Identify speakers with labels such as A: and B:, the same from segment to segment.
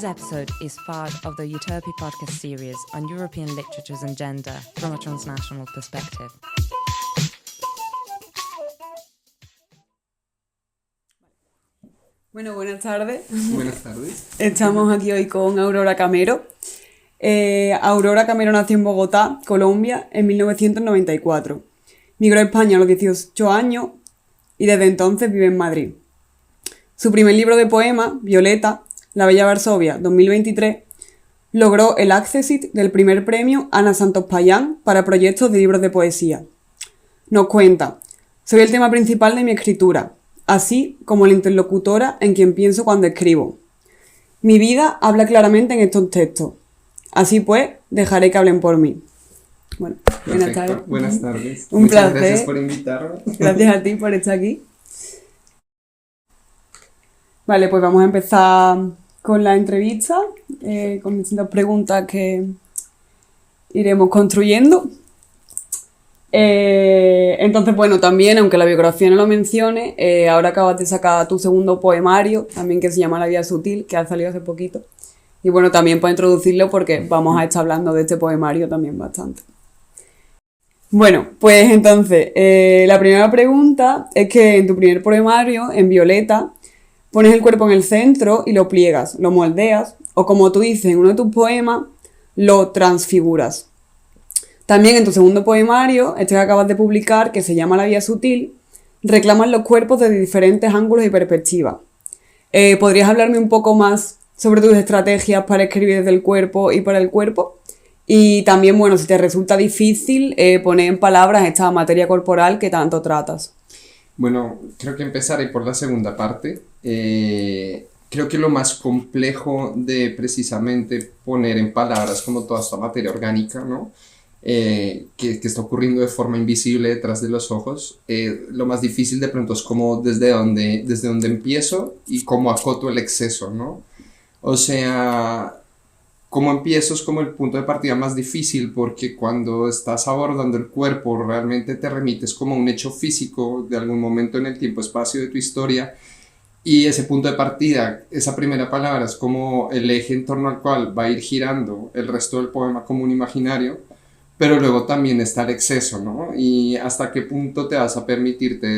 A: This episode is part of the Utopia podcast series on European literatures and gender from a transnational perspective.
B: Bueno, buenas tardes.
C: Buenas tardes.
B: Estamos aquí hoy con Aurora Camero. Aurora Camero nació en Bogotá, Colombia, en 1994. Migró a España a los 18 años y desde entonces vive en Madrid. Su primer libro de poemas, Violeta, La Bella Varsovia, 2023, logró el Accessit del primer premio Ana Santos Payán para proyectos de libros de poesía. Nos cuenta: soy el tema principal de mi escritura, así como la interlocutora en quien pienso cuando escribo. Mi vida habla claramente en estos textos. Así pues, dejaré que hablen por mí. Bueno, buenas tardes.
C: Buenas tardes.
B: Un
C: Muchas
B: placer.
C: Gracias por invitarme.
B: Gracias a ti por estar aquí. Vale, pues vamos a empezar con la entrevista, con distintas preguntas que iremos construyendo. Entonces, bueno, también, aunque la biografía no lo mencione, ahora acabas de sacar tu segundo poemario, también, que se llama La Vía Sutil, que ha salido hace poquito. Y bueno, también para introducirlo, porque vamos a estar hablando de este poemario también bastante. Bueno, pues entonces, la primera pregunta es que en tu primer poemario, en Violeta, pones el cuerpo en el centro y lo pliegas, lo moldeas, o como tú dices en uno de tus poemas, lo transfiguras. También en tu segundo poemario, este que acabas de publicar, que se llama La Vía Sutil, reclamas los cuerpos desde diferentes ángulos y perspectivas. ¿Podrías hablarme un poco más sobre tus estrategias para escribir desde el cuerpo y para el cuerpo? Y también, bueno, si te resulta difícil poner en palabras esta materia corporal que tanto tratas.
C: Bueno, creo que empezaré por la segunda parte. Creo que lo más complejo de precisamente poner en palabras como toda esta materia orgánica, ¿no? Que está ocurriendo de forma invisible detrás de los ojos. Lo más difícil de pronto es como desde dónde empiezo y cómo acoto el exceso, ¿no? O sea, cómo empiezo es como el punto de partida más difícil, porque cuando estás abordando el cuerpo realmente te remites como a un hecho físico de algún momento en el tiempo-espacio de tu historia, y ese punto de partida, esa primera palabra, es como el eje en torno al cual va a ir girando el resto del poema como un imaginario, pero luego también está el exceso, ¿no? Y hasta qué punto te vas a permitirte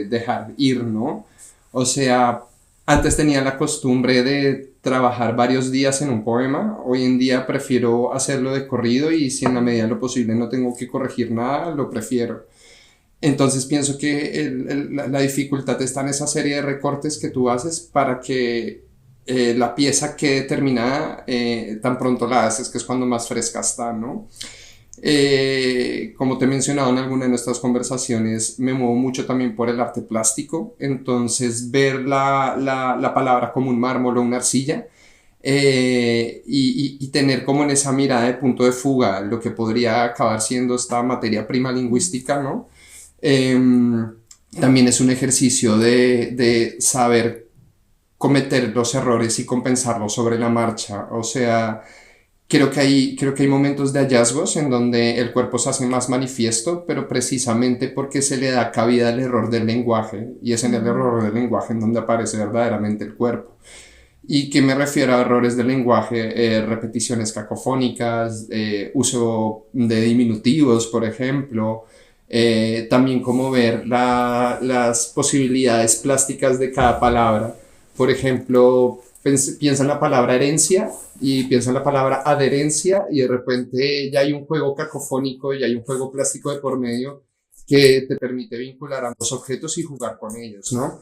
C: dejar ir, ¿no? O sea, antes tenía la costumbre de trabajar varios días en un poema. Hoy en día prefiero hacerlo de corrido, y si en la medida de lo posible no tengo que corregir nada, lo prefiero. Entonces pienso que la dificultad está en esa serie de recortes que tú haces para que la pieza quede terminada tan pronto la haces, que es cuando más fresca está, ¿no? Como te he mencionado en alguna de nuestras conversaciones, me muevo mucho también por el arte plástico. Entonces ver la palabra como un mármol o una arcilla, y tener como en esa mirada de punto de fuga lo que podría acabar siendo esta materia prima lingüística, ¿no? También es un ejercicio de saber cometer los errores y compensarlos sobre la marcha. O sea, creo que hay momentos de hallazgos en donde el cuerpo se hace más manifiesto, pero precisamente porque se le da cabida al error del lenguaje, y es en el error del lenguaje en donde aparece verdaderamente el cuerpo. ¿Y qué me refiero a errores del lenguaje? Repeticiones cacofónicas, uso de diminutivos, por ejemplo. También como ver las posibilidades plásticas de cada palabra. Por ejemplo, piensa en la palabra herencia y piensa en la palabra adherencia, y de repente ya hay un juego cacofónico, ya hay un juego plástico de por medio que te permite vincular ambos objetos y jugar con ellos, ¿no?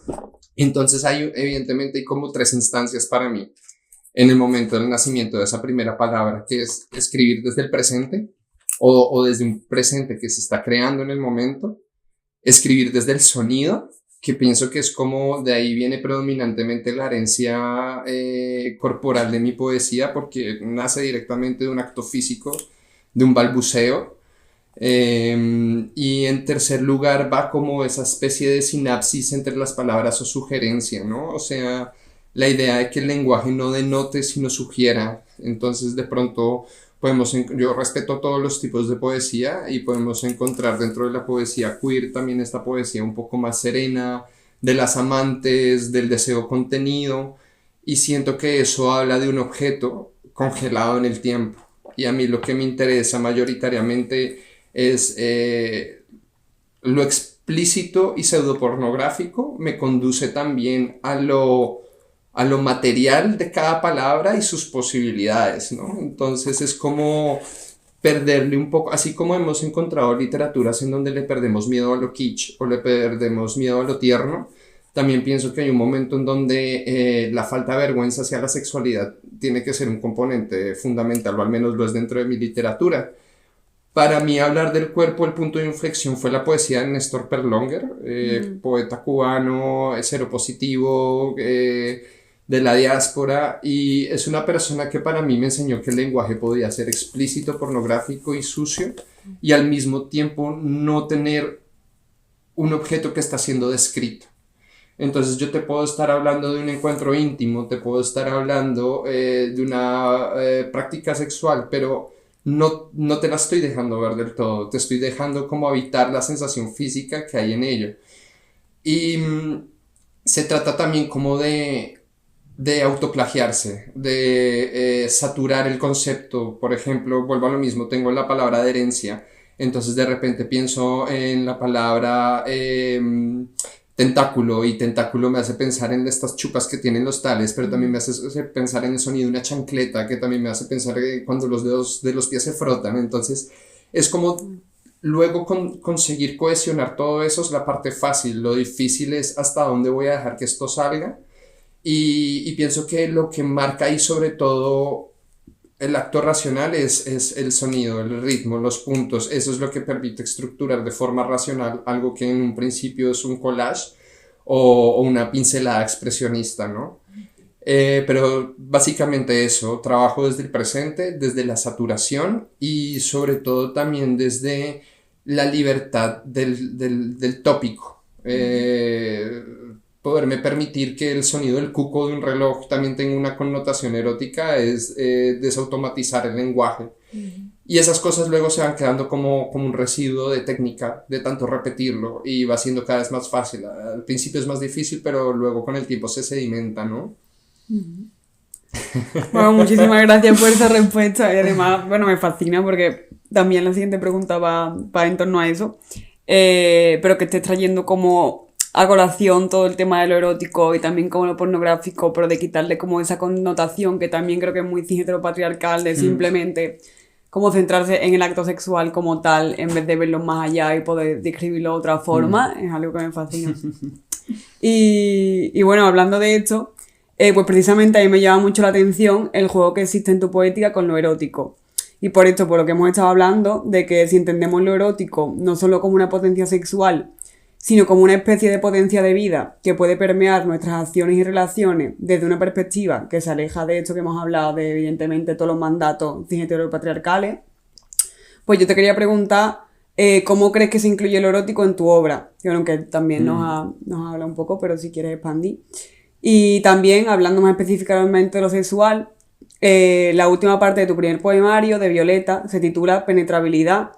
C: Entonces evidentemente hay como tres instancias para mí en el momento del nacimiento de esa primera palabra, que es escribir desde el presente o desde un presente que se está creando en el momento, escribir desde el sonido, que pienso que es como de ahí viene predominantemente la herencia corporal de mi poesía, porque nace directamente de un acto físico, de un balbuceo. Y en tercer lugar va como esa especie de sinapsis entre las palabras o sugerencia, ¿no? O sea, la idea de que el lenguaje no denote sino sugiera. Entonces de pronto yo respeto todos los tipos de poesía, y podemos encontrar dentro de la poesía queer también esta poesía un poco más serena, de las amantes, del deseo contenido, y siento que eso habla de un objeto congelado en el tiempo. Y a mí lo que me interesa mayoritariamente es lo explícito y pseudopornográfico, me conduce también a lo material de cada palabra y sus posibilidades, ¿no? Entonces es como perderle un poco, así como hemos encontrado literaturas en donde le perdemos miedo a lo kitsch o le perdemos miedo a lo tierno, también pienso que hay un momento en donde la falta de vergüenza hacia la sexualidad tiene que ser un componente fundamental, o al menos lo es dentro de mi literatura. Para mí hablar del cuerpo, el punto de inflexión fue la poesía de Néstor Perlonguer, poeta cubano, seropositivo, de la diáspora, y es una persona que para mí me enseñó que el lenguaje podía ser explícito, pornográfico y sucio, y al mismo tiempo no tener un objeto que está siendo descrito. Entonces yo te puedo estar hablando de un encuentro íntimo, te puedo estar hablando de una práctica sexual, pero no te la estoy dejando ver del todo, te estoy dejando como habitar la sensación física que hay en ello. Y se trata también como de autoplagiarse, de saturar el concepto. Por ejemplo, vuelvo a lo mismo, tengo la palabra adherencia, entonces de repente pienso en la palabra tentáculo, y tentáculo me hace pensar en estas chupas que tienen los tales, pero también me hace pensar en el sonido de una chancleta, que también me hace pensar cuando los dedos de los pies se frotan. Entonces es como luego conseguir cohesionar todo eso es la parte fácil, lo difícil es hasta dónde voy a dejar que esto salga. Y pienso que lo que marca ahí sobre todo el acto racional es el sonido, el ritmo, los puntos. Eso es lo que permite estructurar de forma racional algo que en un principio es un collage o una pincelada expresionista, ¿no? Pero básicamente eso, trabajo desde el presente, desde la saturación y sobre todo también desde la libertad del tópico. Poderme permitir que el sonido del cuco de un reloj también tenga una connotación erótica es desautomatizar el lenguaje. Y esas cosas luego se van quedando como un residuo de técnica, de tanto repetirlo, y va siendo cada vez más fácil. Al principio es más difícil, pero luego con el tiempo se sedimenta, ¿no?
B: Bueno, muchísimas gracias por esa respuesta, y además, bueno, me fascina porque también la siguiente pregunta va en torno a eso, pero que estés trayendo como a colación todo el tema de lo erótico y también como lo pornográfico, pero de quitarle como esa connotación que también creo que es muy cis-heteropatriarcal de simplemente como centrarse en el acto sexual como tal en vez de verlo más allá y poder describirlo de otra forma, es algo que me fascina. Y bueno, hablando de esto, pues precisamente a mí me llama mucho la atención el juego que existe en tu poética con lo erótico. Y por esto, por lo que hemos estado hablando, de que si entendemos lo erótico no solo como una potencia sexual, sino como una especie de potencia de vida que puede permear nuestras acciones y relaciones desde una perspectiva que se aleja de esto que hemos hablado, de evidentemente todos los mandatos cis-heteropatriarcales, pues yo te quería preguntar ¿cómo crees que se incluye lo erótico en tu obra? Que bueno, que también nos ha hablado un poco, pero si quieres expandir. Y también, hablando más específicamente de lo sexual, la última parte de tu primer poemario, de Violeta, se titula Penetrabilidad.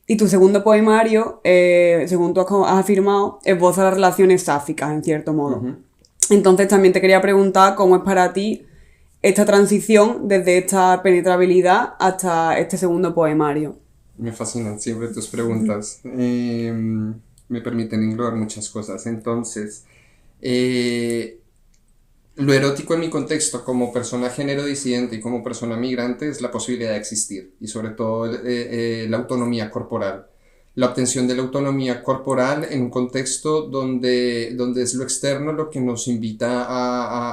B: Y tu segundo poemario, según tú has afirmado, esboza las relaciones sáficas, en cierto modo. Entonces también te quería preguntar cómo es para ti esta transición desde esta penetrabilidad hasta este segundo poemario.
C: Me fascinan siempre tus preguntas. Me permiten englobar muchas cosas. Entonces, lo erótico en mi contexto como persona género disidente y como persona migrante es la posibilidad de existir y sobre todo la autonomía corporal. La obtención de la autonomía corporal en un contexto donde es lo externo lo que nos invita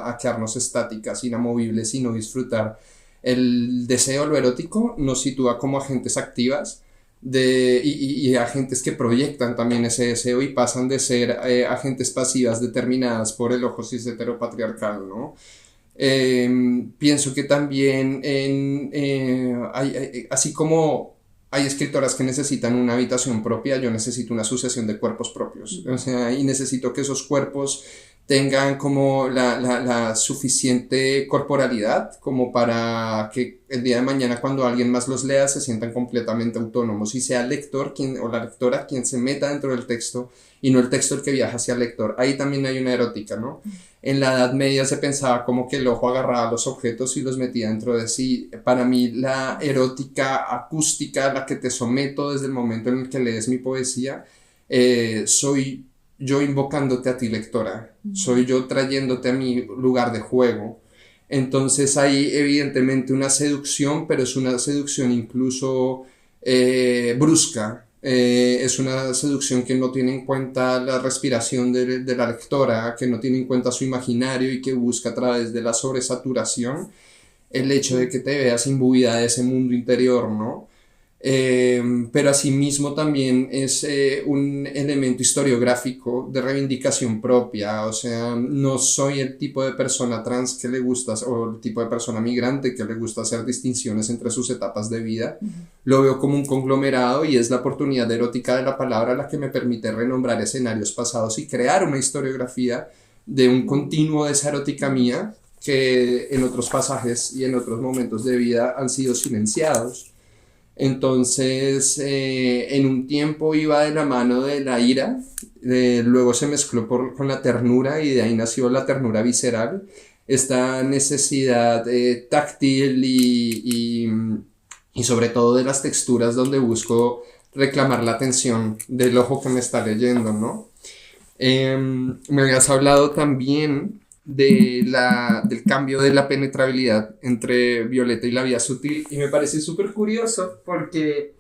C: a quedarnos estáticas, inamovibles y no disfrutar. El deseo, lo erótico, nos sitúa como agentes activas y agentes que proyectan también ese deseo y pasan de ser agentes pasivas determinadas por el ojo cis heteropatriarcal, ¿no? Pienso que también así como hay escritoras que necesitan una habitación propia, yo necesito una sucesión de cuerpos propios, o sea, y necesito que esos cuerpos tengan como la suficiente corporalidad como para que el día de mañana cuando alguien más los lea se sientan completamente autónomos y sea el lector o la lectora quien se meta dentro del texto y no el texto el que viaja hacia el lector. Ahí también hay una erótica, ¿no? En la Edad Media se pensaba como que el ojo agarraba los objetos y los metía dentro de sí. Para mí la erótica acústica, la que te someto desde el momento en el que lees mi poesía, soy yo invocándote a ti, lectora, soy yo trayéndote a mi lugar de juego. Entonces hay evidentemente una seducción, pero es una seducción incluso brusca, es una seducción que no tiene en cuenta la respiración de la lectora, que no tiene en cuenta su imaginario y que busca a través de la sobresaturación el hecho de que te veas imbuida de ese mundo interior, ¿no? Pero asimismo también es un elemento historiográfico de reivindicación propia, o sea, no soy el tipo de persona trans que le gusta, o el tipo de persona migrante que le gusta hacer distinciones entre sus etapas de vida, lo veo como un conglomerado y es la oportunidad erótica de la palabra la que me permite renombrar escenarios pasados y crear una historiografía de un continuo de esa erótica mía que en otros pasajes y en otros momentos de vida han sido silenciados. Entonces, en un tiempo iba de la mano de la ira, luego se mezcló con la ternura y de ahí nació la ternura visceral, esta necesidad táctil y sobre todo de las texturas donde busco reclamar la atención del ojo que me está leyendo, ¿no? Me habías hablado también del cambio de la penetrabilidad entre Violeta y La Vía Sutil y me parece súper curioso porque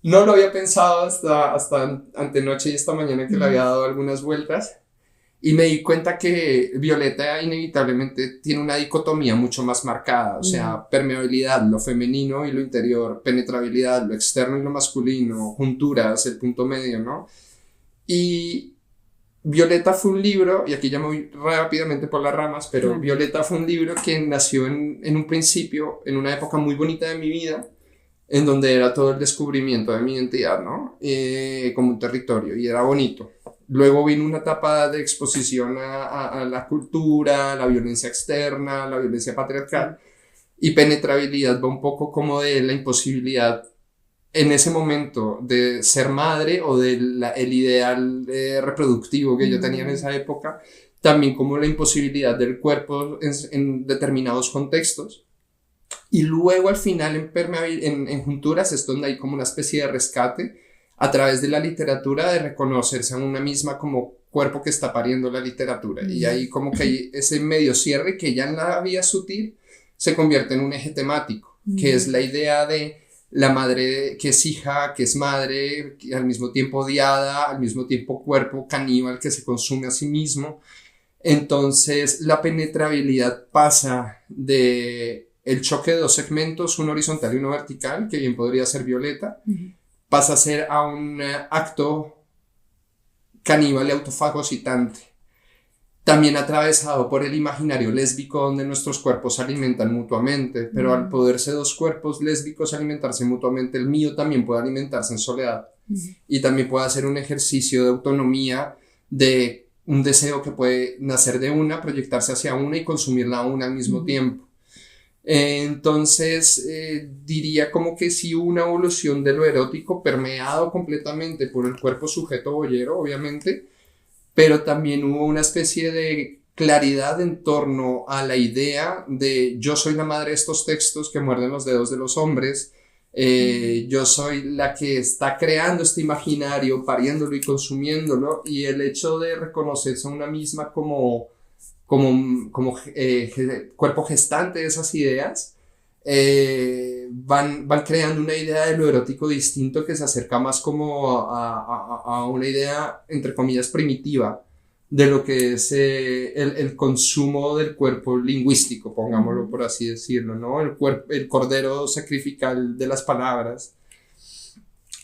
C: no lo había pensado hasta antenoche y esta mañana que le había dado algunas vueltas y me di cuenta que Violeta inevitablemente tiene una dicotomía mucho más marcada, o sea, permeabilidad, lo femenino y lo interior, penetrabilidad, lo externo y lo masculino, junturas, el punto medio, ¿no? Y Violeta fue un libro, y aquí ya me voy rápidamente por las ramas, pero Violeta fue un libro que nació en un principio, en una época muy bonita de mi vida, en donde era todo el descubrimiento de mi identidad, ¿no? Como un territorio, y era bonito. Luego vino una etapa de exposición a la cultura, a la violencia externa, a la violencia patriarcal, y penetrabilidad va un poco como de la imposibilidad en ese momento de ser madre o del el ideal reproductivo que yo tenía en esa época, también como la imposibilidad del cuerpo en determinados contextos. Y luego al final en Junturas es donde hay como una especie de rescate a través de la literatura de reconocerse a una misma como cuerpo que está pariendo la literatura. Y ahí como que hay ese medio cierre que ya en La Vía Sutil se convierte en un eje temático, que es la idea de la madre que es hija, que es madre, que al mismo tiempo odiada, al mismo tiempo cuerpo caníbal que se consume a sí mismo. Entonces la penetrabilidad pasa de el choque de dos segmentos, uno horizontal y uno vertical, que bien podría ser Violeta, pasa a ser a un acto caníbal y autofagocitante. También atravesado por el imaginario lésbico donde nuestros cuerpos se alimentan mutuamente, pero al poderse dos cuerpos lésbicos alimentarse mutuamente, el mío también puede alimentarse en soledad y también puede hacer un ejercicio de autonomía, de un deseo que puede nacer de una, proyectarse hacia una y consumirla a una al mismo tiempo. Entonces diría como que sí hubo una evolución de lo erótico permeado completamente por el cuerpo sujeto boyero, obviamente, pero también hubo una especie de claridad en torno a la idea de yo soy la madre de estos textos que muerden los dedos de los hombres, yo soy la que está creando este imaginario, pariéndolo y consumiéndolo, y el hecho de reconocerse a una misma como cuerpo gestante de esas ideas, van creando una idea de lo erótico distinto que se acerca más como a una idea, entre comillas, primitiva de lo que es el consumo del cuerpo lingüístico, pongámoslo por así decirlo, ¿no? El cordero sacrificial de las palabras.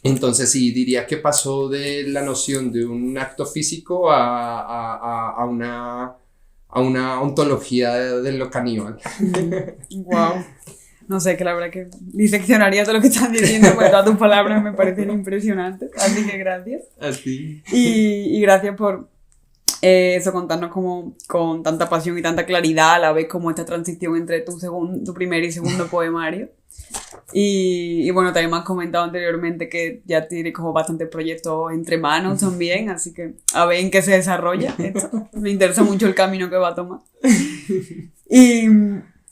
C: Entonces sí, diría que pasó de la noción de un acto físico a una ontología de lo caníbal.
B: Wow. No sé, que la verdad que diseccionaría todo lo que estás diciendo, porque todas tus palabras me parecen impresionantes, así que gracias.
C: A ti.
B: Y gracias por eso, contarnos como con tanta pasión y tanta claridad a la vez como esta transición entre tu primer y segundo poemario. Y bueno, también me has comentado anteriormente que ya tienes como bastantes proyectos entre manos también, así que a ver en qué se desarrolla esto. Me interesa mucho el camino que va a tomar. Y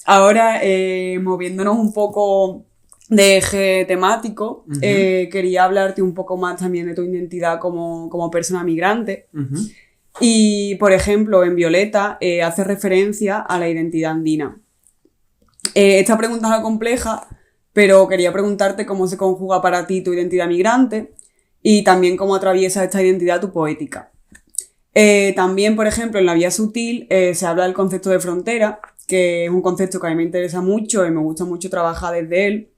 B: ahora, moviéndonos un poco de eje temático, quería hablarte un poco más también de tu identidad como persona migrante. Y, por ejemplo, en Violeta hace referencia a la identidad andina. Esta pregunta es algo compleja, pero quería preguntarte cómo se conjuga para ti tu identidad migrante y también cómo atraviesa esta identidad tu poética. También, por ejemplo, en La Vía Sutil se habla del concepto de frontera, que es un concepto que a mí me interesa mucho y me gusta mucho trabajar desde él,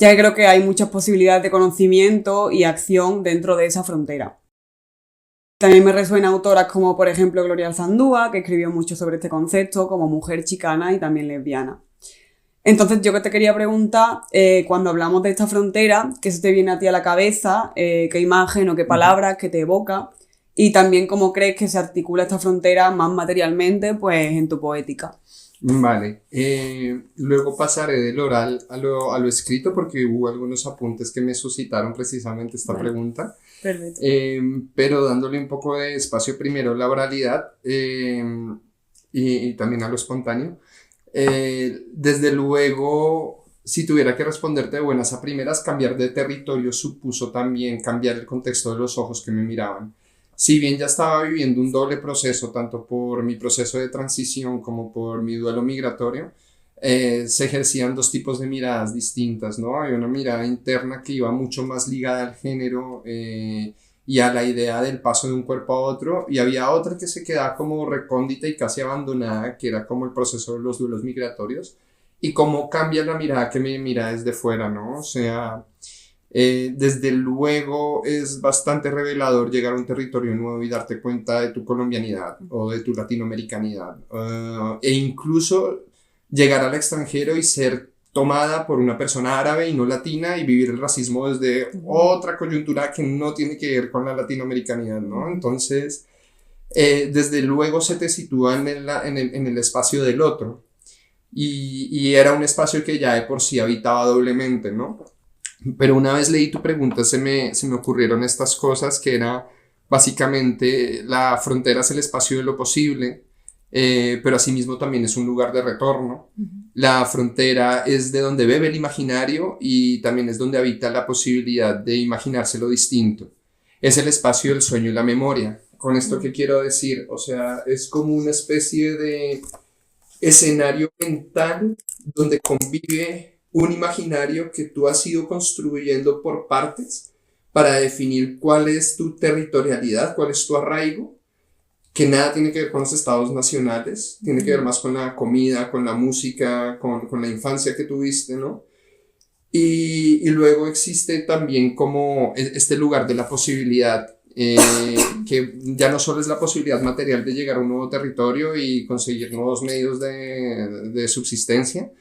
B: ya que creo que hay muchas posibilidades de conocimiento y acción dentro de esa frontera. También me resuenan autoras como, por ejemplo, Gloria Alzandúa, que escribió mucho sobre este concepto como mujer chicana y también lesbiana. Entonces, yo que te quería preguntar, cuando hablamos de esta frontera, ¿qué se te viene a ti a la cabeza? ¿Qué imagen o qué palabras que te evoca? Y también, ¿cómo crees que se articula esta frontera más materialmente, pues, en tu poética?
C: Vale, luego pasaré del oral a lo escrito porque hubo algunos apuntes que me suscitaron precisamente esta pregunta.
B: Perfecto.
C: Pero dándole un poco de espacio primero a la oralidad y también a lo espontáneo. Desde luego, si tuviera que responderte de buenas a primeras, cambiar de territorio supuso también cambiar el contexto de los ojos que me miraban. Si bien ya estaba viviendo un doble proceso, tanto por mi proceso de transición como por mi duelo migratorio, se ejercían dos tipos de miradas distintas, ¿no? Había una mirada interna que iba mucho más ligada al género y a la idea del paso de un cuerpo a otro, y había otra que se quedaba como recóndita y casi abandonada, que era como el proceso de los duelos migratorios, y cómo cambia la mirada que me mira desde fuera, ¿no? O sea, desde luego es bastante revelador llegar a un territorio nuevo y darte cuenta de tu colombianidad o de tu latinoamericanidad, e incluso llegar al extranjero y ser tomada por una persona árabe y no latina y vivir el racismo desde otra coyuntura que no tiene que ver con la latinoamericanidad, ¿no? Entonces, desde luego se te sitúa en el espacio del otro y era un espacio que ya de por sí habitaba doblemente, ¿no? Pero una vez leí tu pregunta se me ocurrieron estas cosas que era básicamente la frontera es el espacio de lo posible, pero asimismo también es un lugar de retorno. La frontera es de donde bebe el imaginario y también es donde habita la posibilidad de imaginarse lo distinto. Es el espacio del sueño y la memoria. Con esto, ¿qué quiero decir? O sea, es como una especie de escenario mental donde convive un imaginario que tú has ido construyendo por partes para definir cuál es tu territorialidad, cuál es tu arraigo, que nada tiene que ver con los estados nacionales, tiene que ver más con la comida, con la música, con la infancia que tuviste, ¿no? Y luego existe también como este lugar de la posibilidad, que ya no solo es la posibilidad material de llegar a un nuevo territorio y conseguir nuevos medios de subsistencia,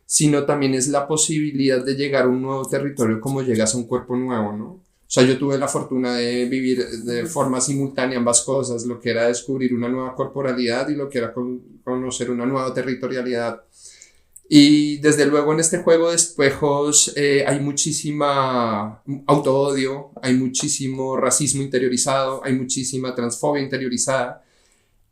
C: sino también es la posibilidad de llegar a un nuevo territorio como llegas a un cuerpo nuevo, ¿no? O sea, yo tuve la fortuna de vivir de forma simultánea ambas cosas, lo que era descubrir una nueva corporalidad y lo que era conocer una nueva territorialidad. Y desde luego en este juego de espejos hay muchísima autoodio, hay muchísimo racismo interiorizado, hay muchísima transfobia interiorizada,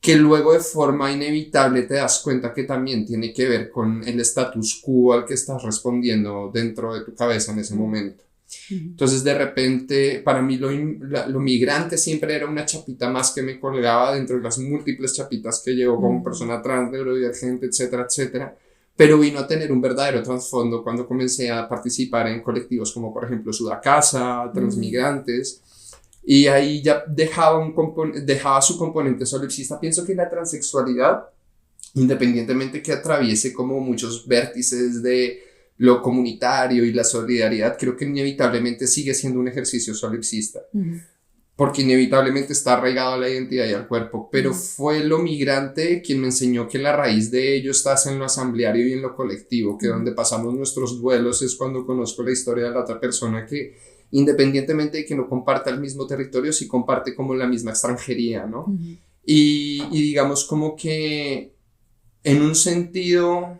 C: que luego de forma inevitable te das cuenta que también tiene que ver con el status quo al que estás respondiendo dentro de tu cabeza en ese momento. Entonces de repente para mí lo migrante siempre era una chapita más que me colgaba dentro de las múltiples chapitas que llevo como persona trans, neurodivergente, etcétera, etcétera, pero vino a tener un verdadero trasfondo cuando comencé a participar en colectivos como por ejemplo Sudacasa, Transmigrantes, y ahí ya dejaba su componente solipsista. Pienso que la transexualidad, independientemente que atraviese como muchos vértices de lo comunitario y la solidaridad, creo que inevitablemente sigue siendo un ejercicio solipsista, porque inevitablemente está arraigado a la identidad y al cuerpo, pero fue lo migrante quien me enseñó que la raíz de ello está en lo asambleario y en lo colectivo, que donde pasamos nuestros duelos es cuando conozco la historia de la otra persona que independientemente de que no comparta el mismo territorio, sí comparte como la misma extranjería, ¿no? y digamos como que en un sentido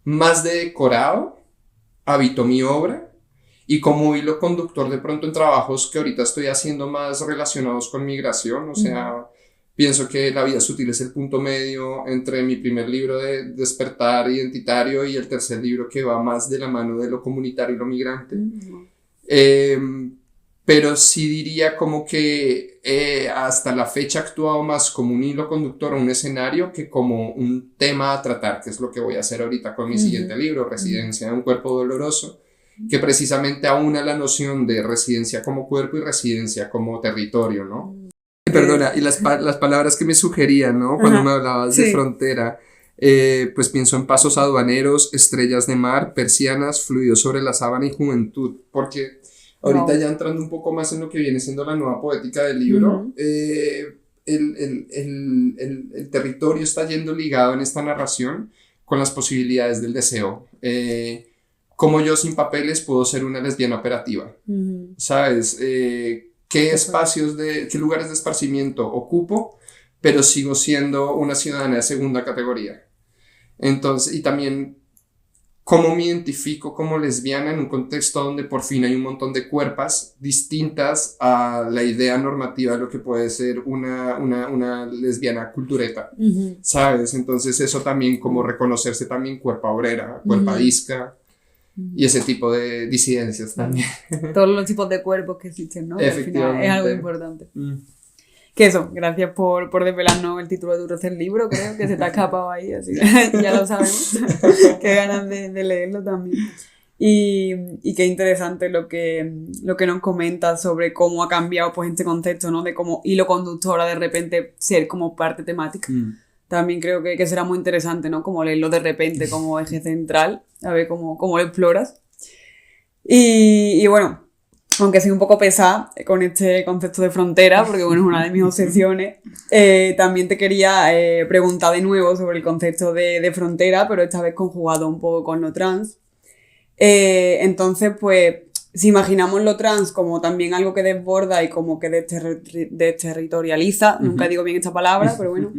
C: más de decorado habito mi obra y como hilo conductor de pronto en trabajos que ahorita estoy haciendo más relacionados con migración, o sea, pienso que La vida sutil es el punto medio entre mi primer libro de despertar identitario y el tercer libro que va más de la mano de lo comunitario y lo migrante. Pero sí diría como que hasta la fecha he actuado más como un hilo conductor a un escenario que como un tema a tratar, que es lo que voy a hacer ahorita con mi siguiente libro, Residencia de un cuerpo doloroso, que precisamente aúna la noción de residencia como cuerpo y residencia como territorio, ¿no? Perdona, y las palabras que me sugerían, ¿no? Cuando me hablabas de frontera, pues pienso en pasos aduaneros, estrellas de mar, persianas, fluidos sobre la sábana y juventud, porque ahorita ya entrando un poco más en lo que viene siendo la nueva poética del libro, el territorio está yendo ligado en esta narración con las posibilidades del deseo. Como yo sin papeles puedo ser una lesbiana operativa, ¿sabes? ¿Qué espacios qué lugares de esparcimiento ocupo, pero sigo siendo una ciudadana de segunda categoría? Entonces, y también cómo me identifico como lesbiana en un contexto donde por fin hay un montón de cuerpas distintas a la idea normativa de lo que puede ser una lesbiana cultureta, ¿sabes? Entonces eso también como reconocerse también cuerpa obrera, cuerpa disca y ese tipo de disidencias también.
B: Todos los tipos de cuerpos que existen, ¿no? Que al final es algo importante. Que eso, gracias por desvelarnos el título de tu tercer libro, creo que se te ha escapado ahí, así que ya lo sabemos. Qué ganas de leerlo también. Y qué interesante lo que nos comentas sobre cómo ha cambiado pues este concepto, ¿no? De cómo hilo conductor de repente ser como parte temática. También creo que será muy interesante, ¿no? Como leerlo de repente como eje central, a ver cómo lo exploras. Y bueno, aunque soy un poco pesada con este concepto de frontera, porque bueno, es una de mis obsesiones, también te quería preguntar de nuevo sobre el concepto de frontera, pero esta vez conjugado un poco con lo trans. Entonces, pues, si imaginamos lo trans como también algo que desborda y como que desterritorializa, nunca digo bien esta palabra, pero bueno,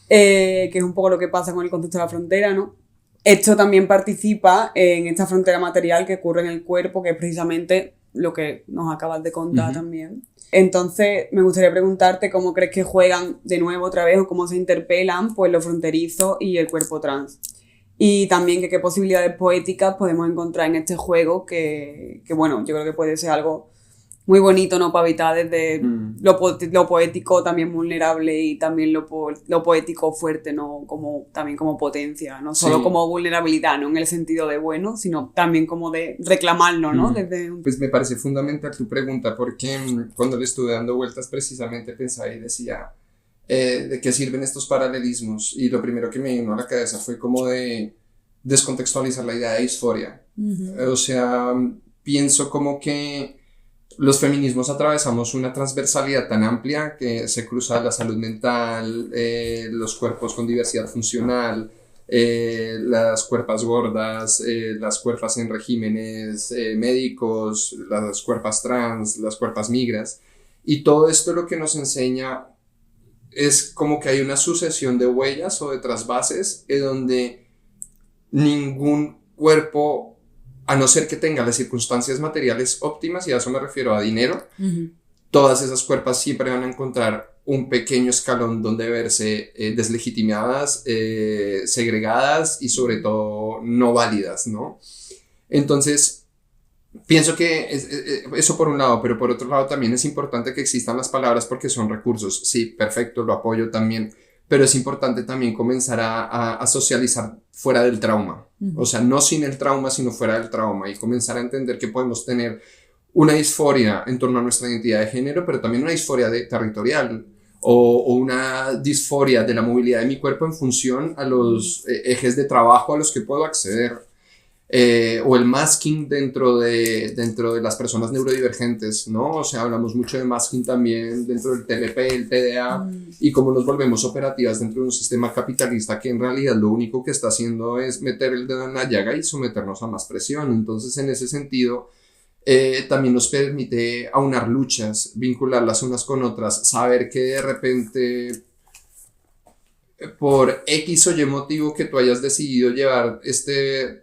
B: que es un poco lo que pasa con el concepto de la frontera, ¿no? Esto también participa en esta frontera material que ocurre en el cuerpo, que es precisamente lo que nos acabas de contar también. Entonces, me gustaría preguntarte cómo crees que juegan de nuevo otra vez o cómo se interpelan pues lo fronterizo y el cuerpo trans. Y también que qué posibilidades poéticas podemos encontrar en este juego que bueno, yo creo que puede ser algo muy bonito, ¿no? Para habitar desde lo poético también vulnerable y también lo poético fuerte, ¿no? También como potencia, no solo como vulnerabilidad, no en el sentido de bueno, sino también como de reclamarlo, ¿no?
C: Pues me parece fundamental tu pregunta porque cuando le estuve dando vueltas precisamente pensaba y decía ¿de qué sirven estos paralelismos? Y lo primero que me vino a la cabeza fue como de descontextualizar la idea de disforia. O sea, pienso como que los feminismos atravesamos una transversalidad tan amplia que se cruza la salud mental, los cuerpos con diversidad funcional, las cuerpas gordas, las cuerpas en regímenes médicos, las cuerpas trans, las cuerpas migras. Y todo esto lo que nos enseña es como que hay una sucesión de huellas o de trasvases en donde ningún cuerpo, a no ser que tenga las circunstancias materiales óptimas, y a eso me refiero a dinero, todas esas cuerpas siempre van a encontrar un pequeño escalón donde verse deslegitimadas, segregadas y sobre todo no válidas, ¿no? Entonces, pienso que eso por un lado, pero por otro lado también es importante que existan las palabras porque son recursos. Sí, perfecto, lo apoyo también, pero es importante también comenzar a socializar fuera del trauma. O sea, no sin el trauma, sino fuera del trauma, y comenzar a entender que podemos tener una disforia en torno a nuestra identidad de género, pero también una disforia territorial o una disforia de la movilidad de mi cuerpo en función a los ejes de trabajo a los que puedo acceder. O el masking dentro de las personas neurodivergentes, ¿no? O sea, hablamos mucho de masking también dentro del TLP, el TDA, y cómo nos volvemos operativas dentro de un sistema capitalista que en realidad lo único que está haciendo es meter el dedo en la llaga y someternos a más presión. Entonces, en ese sentido, también nos permite aunar luchas, vincularlas unas con otras, saber que de repente por X o Y motivo que tú hayas decidido llevar esta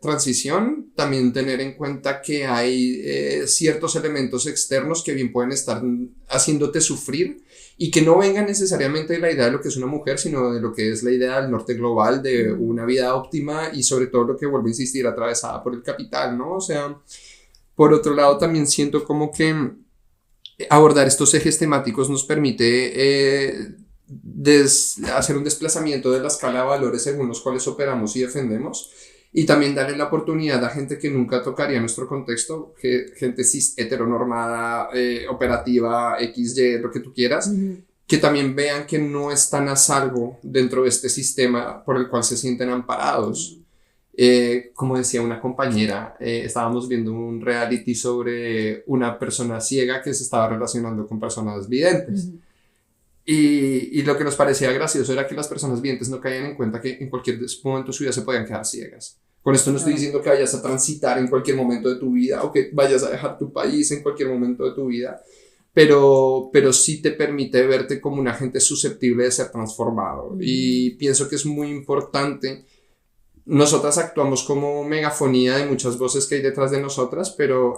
C: transición, también tener en cuenta que hay ciertos elementos externos que bien pueden estar haciéndote sufrir y que no vengan necesariamente de la idea de lo que es una mujer, sino de lo que es la idea del norte global, de una vida óptima y sobre todo lo que vuelvo a insistir, atravesada por el capital, ¿no? O sea, por otro lado también siento como que abordar estos ejes temáticos nos permite hacer un desplazamiento de la escala de valores según los cuales operamos y defendemos, y también darle la oportunidad a gente que nunca tocaría nuestro contexto, gente cis heteronormada, operativa, XY, lo que tú quieras, que también vean que no están a salvo dentro de este sistema por el cual se sienten amparados. Como decía una compañera, estábamos viendo un reality sobre una persona ciega que se estaba relacionando con personas videntes. Y lo que nos parecía gracioso era que las personas videntes no caían en cuenta que en cualquier momento de su vida se podían quedar ciegas. Con esto no estoy diciendo que vayas a transitar en cualquier momento de tu vida o que vayas a dejar tu país en cualquier momento de tu vida, pero sí te permite verte como un agente susceptible de ser transformado. Y pienso que es muy importante. Nosotras actuamos como megafonía de muchas voces que hay detrás de nosotras, pero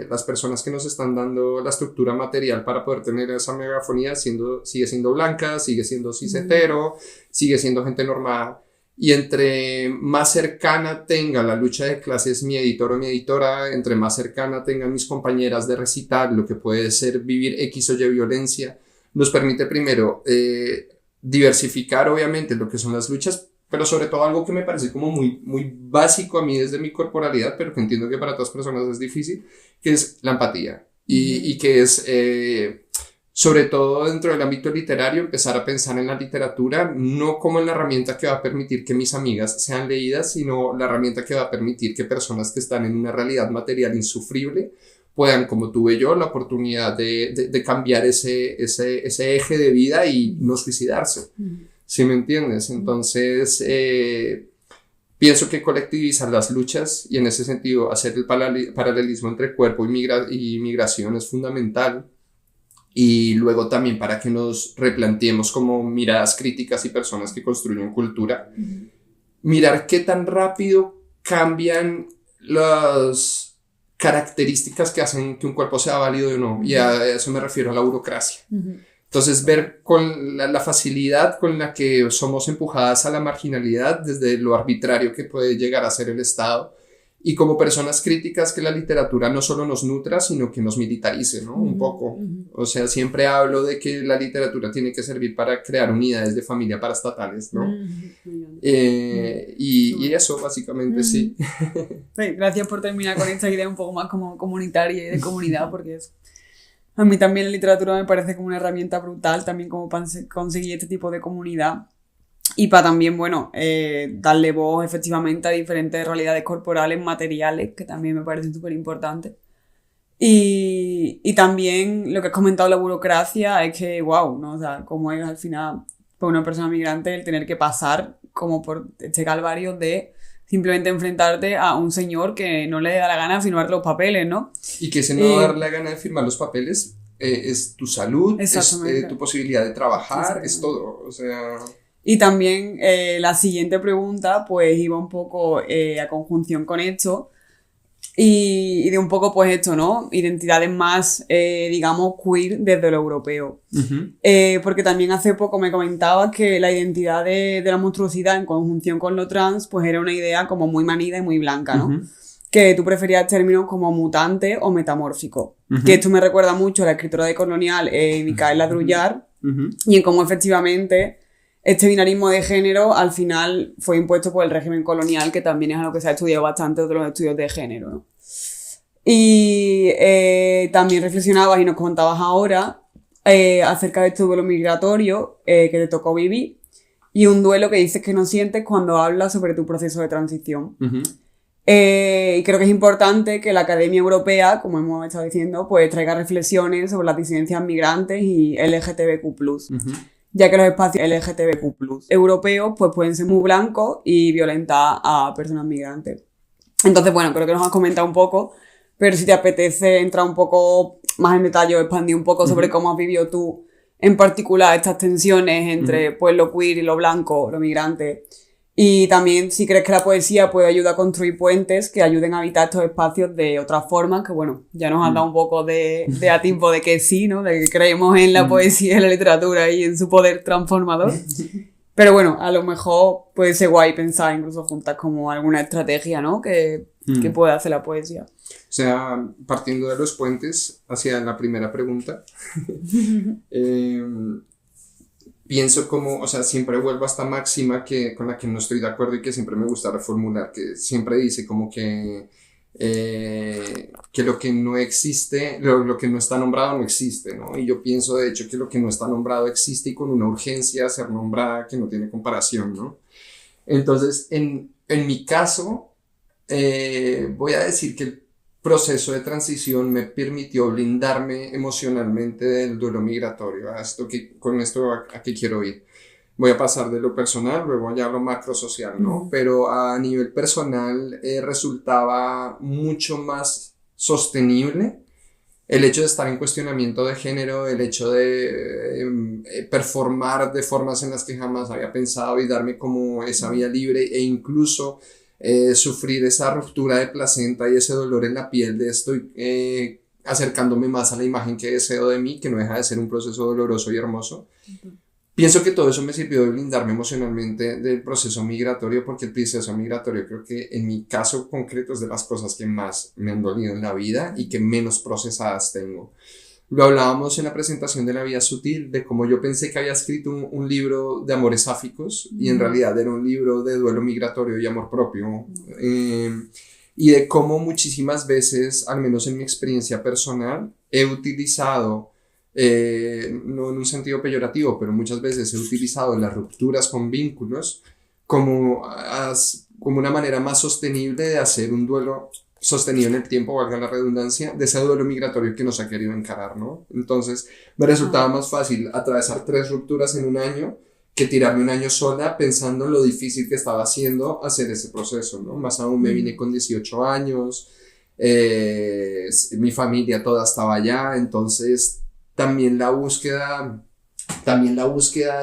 C: las personas que nos están dando la estructura material para poder tener esa megafonía sigue siendo blanca, sigue siendo cis hetero, sigue siendo gente normada. Y entre más cercana tenga la lucha de clases mi editor o mi editora, entre más cercana tengan mis compañeras de recitar lo que puede ser vivir X o Y violencia, nos permite primero diversificar obviamente lo que son las luchas, pero sobre todo algo que me parece como muy, muy básico a mí desde mi corporalidad, pero que entiendo que para otras personas es difícil, que es la empatía. Y que es, sobre todo dentro del ámbito literario, empezar a pensar en la literatura no como en la herramienta que va a permitir que mis amigas sean leídas, sino la herramienta que va a permitir que personas que están en una realidad material insufrible puedan, como tuve yo, la oportunidad de cambiar ese eje de vida y no suicidarse. ¿Sí me entiendes? Entonces, pienso que colectivizar las luchas y en ese sentido hacer el paralelismo entre cuerpo y migración es fundamental. Y luego también para que nos replanteemos como miradas críticas y personas que construyen cultura, mirar qué tan rápido cambian las características que hacen que un cuerpo sea válido o no. Y a eso me refiero a la burocracia. Entonces, ver con la facilidad con la que somos empujadas a la marginalidad desde lo arbitrario que puede llegar a ser el Estado, y como personas críticas que la literatura no solo nos nutra, sino que nos militarice, ¿no? Un poco. O sea, siempre hablo de que la literatura tiene que servir para crear unidades de familia paraestatales, ¿no? Y eso, básicamente, sí.
B: Sí. Gracias por terminar con esta idea un poco más como comunitaria y de comunidad, porque a mí también la literatura me parece como una herramienta brutal, también como para conseguir este tipo de comunidad. Y para también, bueno, darle voz efectivamente a diferentes realidades corporales, materiales, que también me parecen súper importantes. Y también lo que has comentado, la burocracia, es que, wow, ¿no? O sea, cómo es al final, para una persona migrante, el tener que pasar como por este calvario de simplemente enfrentarte a un señor que no le da la gana de firmar los papeles, ¿no?
C: Y que ese no dar la gana de firmar los papeles es tu salud, es tu posibilidad de trabajar, es todo, o sea...
B: Y también la siguiente pregunta pues iba un poco a conjunción con esto y de un poco pues esto, ¿no? Identidades más, digamos, queer desde lo europeo. Porque también hace poco me comentabas que la identidad de la monstruosidad en conjunción con lo trans pues era una idea como muy manida y muy blanca, ¿no? Que tú preferías términos como mutante o metamórfico. Que esto me recuerda mucho a la escritora de Colonial, Micaela Drullar, y en cómo efectivamente... Este binarismo de género al final fue impuesto por el régimen colonial, que también es algo que se ha estudiado bastante de los estudios de género, ¿no? Y también reflexionabas y nos contabas ahora acerca de este duelo migratorio que te tocó vivir y un duelo que dices que no sientes cuando hablas sobre tu proceso de transición. Y creo que es importante que la Academia Europea, como hemos estado diciendo, pues traiga reflexiones sobre las disidencias migrantes y LGTBQ+. Ya que los espacios LGTBQ+ europeos pues pueden ser muy blancos y violentar a personas migrantes. Entonces, bueno, creo que nos has comentado un poco, pero si te apetece entrar un poco más en detalle o expandir un poco sobre cómo has vivido tú en particular estas tensiones entre pues lo queer y lo blanco, lo migrante. Y también si crees que la poesía puede ayudar a construir puentes que ayuden a habitar estos espacios de otras formas, que bueno, ya nos han dado un poco de atisbo de que sí, ¿no? De que creemos en la poesía y en la literatura y en su poder transformador. Pero bueno, a lo mejor puede ser guay pensar incluso juntas como alguna estrategia, ¿no? Que pueda hacer la poesía.
C: O sea, partiendo de los puentes hacia la primera pregunta, pienso como, o sea, siempre vuelvo a esta máxima con la que no estoy de acuerdo y que siempre me gusta reformular, que siempre dice como que lo que no existe, lo que no está nombrado no existe, ¿no? Y yo pienso de hecho que lo que no está nombrado existe y con una urgencia de ser nombrada que no tiene comparación, ¿no? Entonces, en mi caso, voy a decir que el proceso de transición me permitió blindarme emocionalmente del duelo migratorio. Con esto a qué quiero ir. Voy a pasar de lo personal, luego ya a lo macro social, ¿no? Pero a nivel personal resultaba mucho más sostenible el hecho de estar en cuestionamiento de género, el hecho de performar de formas en las que jamás había pensado y darme como esa vía libre e incluso sufrir esa ruptura de placenta y ese dolor en la piel de estoy acercándome más a la imagen que deseo de mí, que no deja de ser un proceso doloroso y hermoso. Pienso que todo eso me sirvió de blindarme emocionalmente del proceso migratorio, porque el proceso migratorio creo que en mi caso concreto es de las cosas que más me han dolido en la vida y que menos procesadas tengo. Lo hablábamos en la presentación de La Vía Sutil, de cómo yo pensé que había escrito un libro de amores sáficos y en realidad era un libro de duelo migratorio y amor propio. Y de cómo muchísimas veces, al menos en mi experiencia personal, he utilizado, no en un sentido peyorativo, pero muchas veces he utilizado las rupturas con vínculos como una manera más sostenible de hacer un duelo sostenido en el tiempo, valga la redundancia, de ese duelo migratorio que nos ha querido encarar, ¿no? Entonces, me resultaba más fácil atravesar 3 rupturas en un año que tirarme un año sola pensando en lo difícil que estaba haciendo hacer ese proceso, ¿no? Más aún me vine con 18 años, mi familia toda estaba allá, entonces también la búsqueda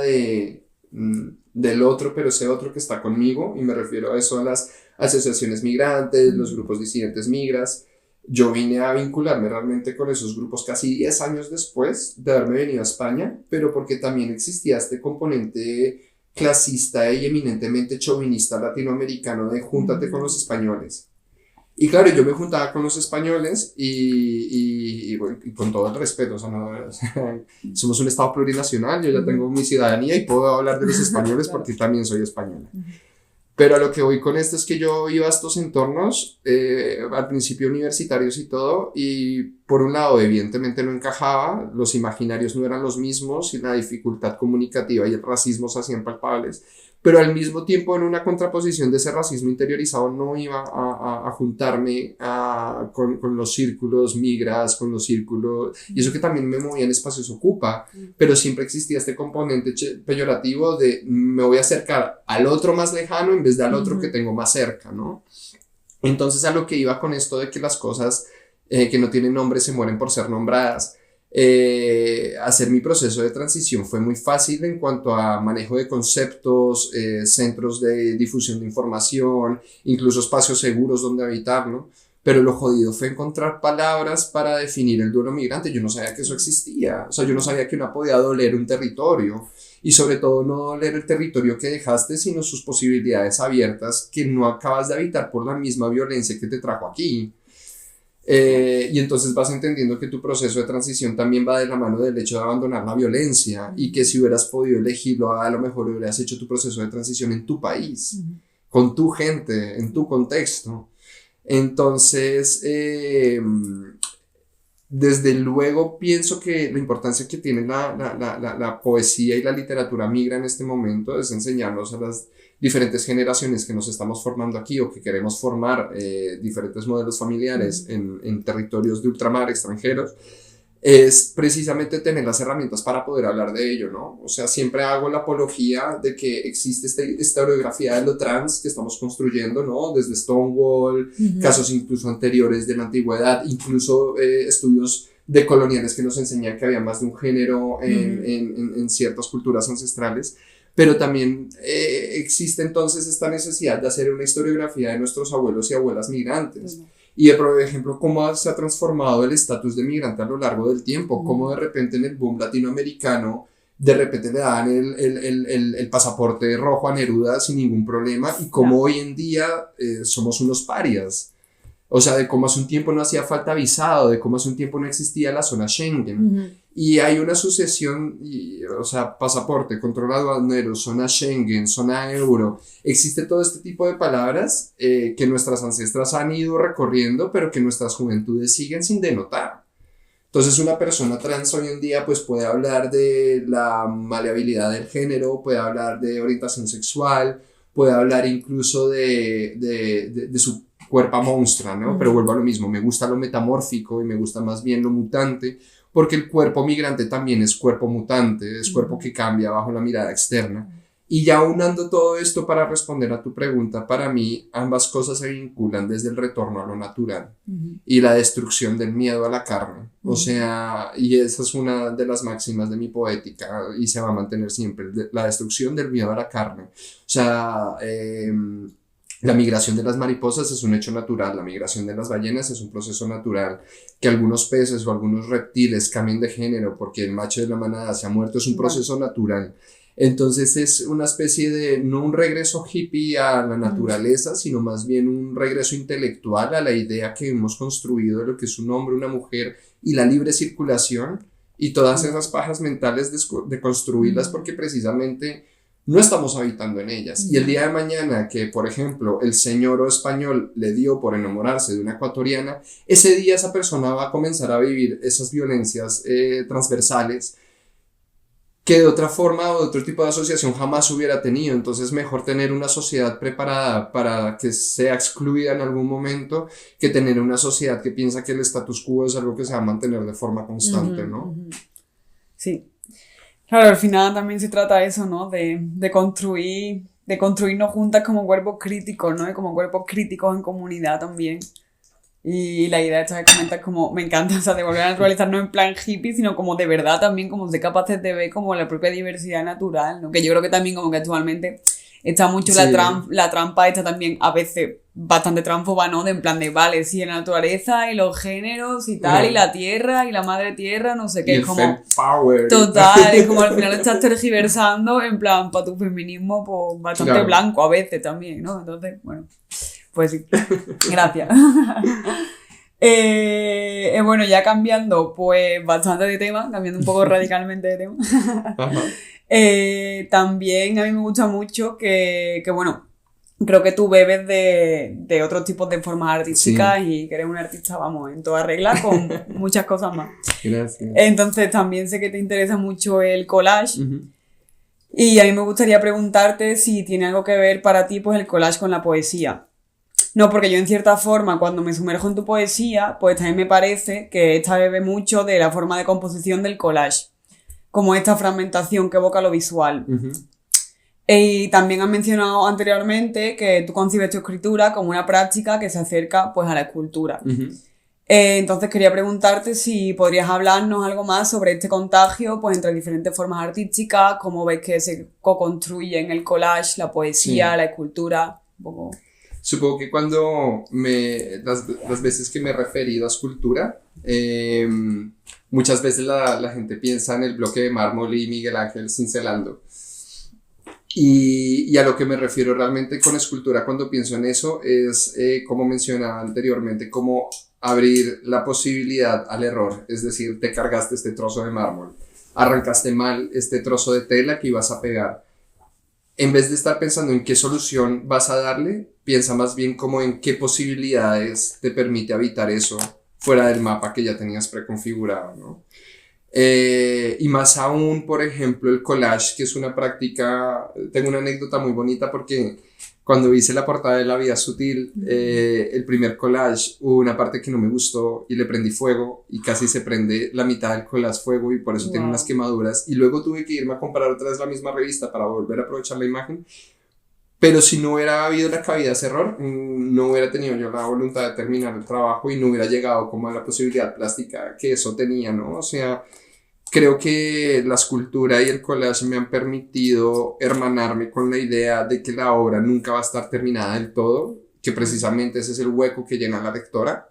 C: del otro, pero ese otro que está conmigo, y me refiero a eso, a las asociaciones migrantes, los grupos disidentes migras. Yo vine a vincularme realmente con esos grupos casi 10 años después de haberme venido a España, pero porque también existía este componente clasista y eminentemente chauvinista latinoamericano de júntate con los españoles. Y claro, yo me juntaba con los españoles y con todo el respeto, o sea, somos un estado plurinacional, yo ya tengo mi ciudadanía y puedo hablar de los españoles porque también soy española. Pero a lo que voy con esto es que yo iba a estos entornos, al principio universitarios y todo, y por un lado evidentemente no encajaba, los imaginarios no eran los mismos y la dificultad comunicativa y el racismo se hacían palpables, pero al mismo tiempo en una contraposición de ese racismo interiorizado no iba a juntarme con los círculos migras, con los círculos, y eso que también me movía en espacios ocupa, pero siempre existía este componente peyorativo de me voy a acercar al otro más lejano en vez de al otro que tengo más cerca, ¿no? Entonces a lo que iba con esto de que las cosas que no tienen nombre se mueren por ser nombradas, hacer mi proceso de transición fue muy fácil en cuanto a manejo de conceptos, centros de difusión de información, incluso espacios seguros donde habitar, ¿no? Pero lo jodido fue encontrar palabras para definir el duelo migrante. Yo no sabía que eso existía, o sea, yo no sabía que uno podía doler un territorio y sobre todo no doler el territorio que dejaste, sino sus posibilidades abiertas que no acabas de habitar por la misma violencia que te trajo aquí. Y entonces vas entendiendo que tu proceso de transición también va de la mano del hecho de abandonar la violencia y que si hubieras podido elegirlo, a lo mejor hubieras hecho tu proceso de transición en tu país, con tu gente, en tu contexto. Entonces, desde luego pienso que la importancia que tiene la poesía y la literatura migra en este momento es enseñarnos a las diferentes generaciones que nos estamos formando aquí o que queremos formar diferentes modelos familiares en territorios de ultramar extranjeros, es precisamente tener las herramientas para poder hablar de ello, ¿no? O sea, siempre hago la apología de que existe esta historiografía de lo trans que estamos construyendo, ¿no? Desde Stonewall, casos incluso anteriores de la antigüedad, incluso estudios decoloniales que nos enseñan que había más de un género en ciertas culturas ancestrales, pero también existe entonces esta necesidad de hacer una historiografía de nuestros abuelos y abuelas migrantes. Y por ejemplo, cómo se ha transformado el estatus de migrante a lo largo del tiempo, cómo de repente en el boom latinoamericano, de repente le dan el pasaporte rojo a Neruda sin ningún problema, y cómo hoy en día somos unos parias. O sea, de cómo hace un tiempo no hacía falta visado, de cómo hace un tiempo no existía la zona Schengen. Y hay una sucesión, o sea, pasaporte, control aduanero, zona Schengen, zona euro. Existe todo este tipo de palabras que nuestras ancestras han ido recorriendo, pero que nuestras juventudes siguen sin denotar. Entonces, una persona trans hoy en día pues puede hablar de la maleabilidad del género, puede hablar de orientación sexual, puede hablar incluso de su cuerpo monstrua, ¿no? Pero vuelvo a lo mismo, me gusta lo metamórfico y me gusta más bien lo mutante, porque el cuerpo migrante también es cuerpo mutante, es cuerpo que cambia bajo la mirada externa. Y ya aunando todo esto para responder a tu pregunta, para mí ambas cosas se vinculan desde el retorno a lo natural y la destrucción del miedo a la carne. O sea, y esa es una de las máximas de mi poética y se va a mantener siempre, la destrucción del miedo a la carne. O sea, la migración de las mariposas es un hecho natural, la migración de las ballenas es un proceso natural, que algunos peces o algunos reptiles cambien de género porque el macho de la manada se ha muerto es un proceso natural. Entonces es una especie de, no un regreso hippie a la naturaleza, sino más bien un regreso intelectual a la idea que hemos construido de lo que es un hombre, una mujer y la libre circulación, y todas esas pajas mentales de construirlas porque precisamente no estamos habitando en ellas. Y el día de mañana que, por ejemplo, el señor español le dio por enamorarse de una ecuatoriana, ese día esa persona va a comenzar a vivir esas violencias transversales que de otra forma o de otro tipo de asociación jamás hubiera tenido. Entonces mejor tener una sociedad preparada para que sea excluida en algún momento que tener una sociedad que piensa que el status quo es algo que se va a mantener de forma constante, ¿no?
B: Sí. Claro, al final también se trata de eso, ¿no? De construirnos juntas como cuerpos críticos, ¿no? Y como cuerpos críticos en comunidad también. Y la idea esta que comentas como, me encanta, o sea, de volver a naturalizar no en plan hippie, sino como de verdad también, como ser capaces de ver como la propia diversidad natural, ¿no? Que yo creo que también como que actualmente está mucho
C: Sí.
B: la trampa esta también, a veces bastante tránfoba, ¿no? De en plan de, vale, sí, la naturaleza y los géneros y tal, y la tierra y la madre tierra, no sé qué,
C: Y el
B: es como...
C: power.
B: Total, es como al final estás tergiversando en plan, para tu feminismo, pues bastante
C: Claro.
B: blanco a veces también, ¿no? Entonces, bueno, pues sí, gracias. Bueno, ya cambiando pues bastante de tema, cambiando un poco radicalmente de tema.
C: Ajá.
B: También a mí me gusta mucho que bueno, creo que tú bebes de otros tipos de formas artísticas y que eres un artista, vamos, en toda regla, con muchas cosas más.
C: Gracias.
B: Entonces también sé que te interesa mucho el collage.
C: Ujú.
B: Y a mí me gustaría preguntarte si tiene algo que ver para ti pues el collage con la poesía. No, porque yo en cierta forma cuando me sumerjo en tu poesía, pues también me parece que esta bebe mucho de la forma de composición del collage, como esta fragmentación que evoca lo visual.
C: Ujú.
B: Y también has mencionado anteriormente que tú concibes tu escritura como una práctica que se acerca pues a la escultura.
C: Ujú.
B: Entonces quería preguntarte si podrías hablarnos algo más sobre este contagio pues entre diferentes formas artísticas, cómo ves que se co-construyen el collage, la poesía,
C: Sí.
B: la escultura, un poco...
C: Supongo que cuando las veces que me he referido a escultura, muchas veces la gente piensa en el bloque de mármol y Miguel Ángel cincelando. Y a lo que me refiero realmente con escultura cuando pienso en eso es, como mencionaba anteriormente, como abrir la posibilidad al error. Es decir, te cargaste este trozo de mármol, arrancaste mal este trozo de tela que ibas a pegar. En vez de estar pensando en qué solución vas a darle, piensa más bien como en qué posibilidades te permite habitar eso fuera del mapa que ya tenías preconfigurado, ¿no? Y más aún, por ejemplo, el collage, que es una práctica, tengo una anécdota muy bonita porque cuando hice la portada de La Vida Sutil, el primer collage, hubo una parte que no me gustó y le prendí fuego y casi se prende la mitad del collage fuego y por eso tiene unas quemaduras. Y luego tuve que irme a comprar otra vez la misma revista para volver a aprovechar la imagen. Pero si no hubiera habido la cavidad ese error, no hubiera tenido yo la voluntad de terminar el trabajo y no hubiera llegado como a la posibilidad plástica que eso tenía, ¿no? O sea, creo que la escultura y el collage me han permitido hermanarme con la idea de que la obra nunca va a estar terminada del todo, que precisamente ese es el hueco que llena la lectora.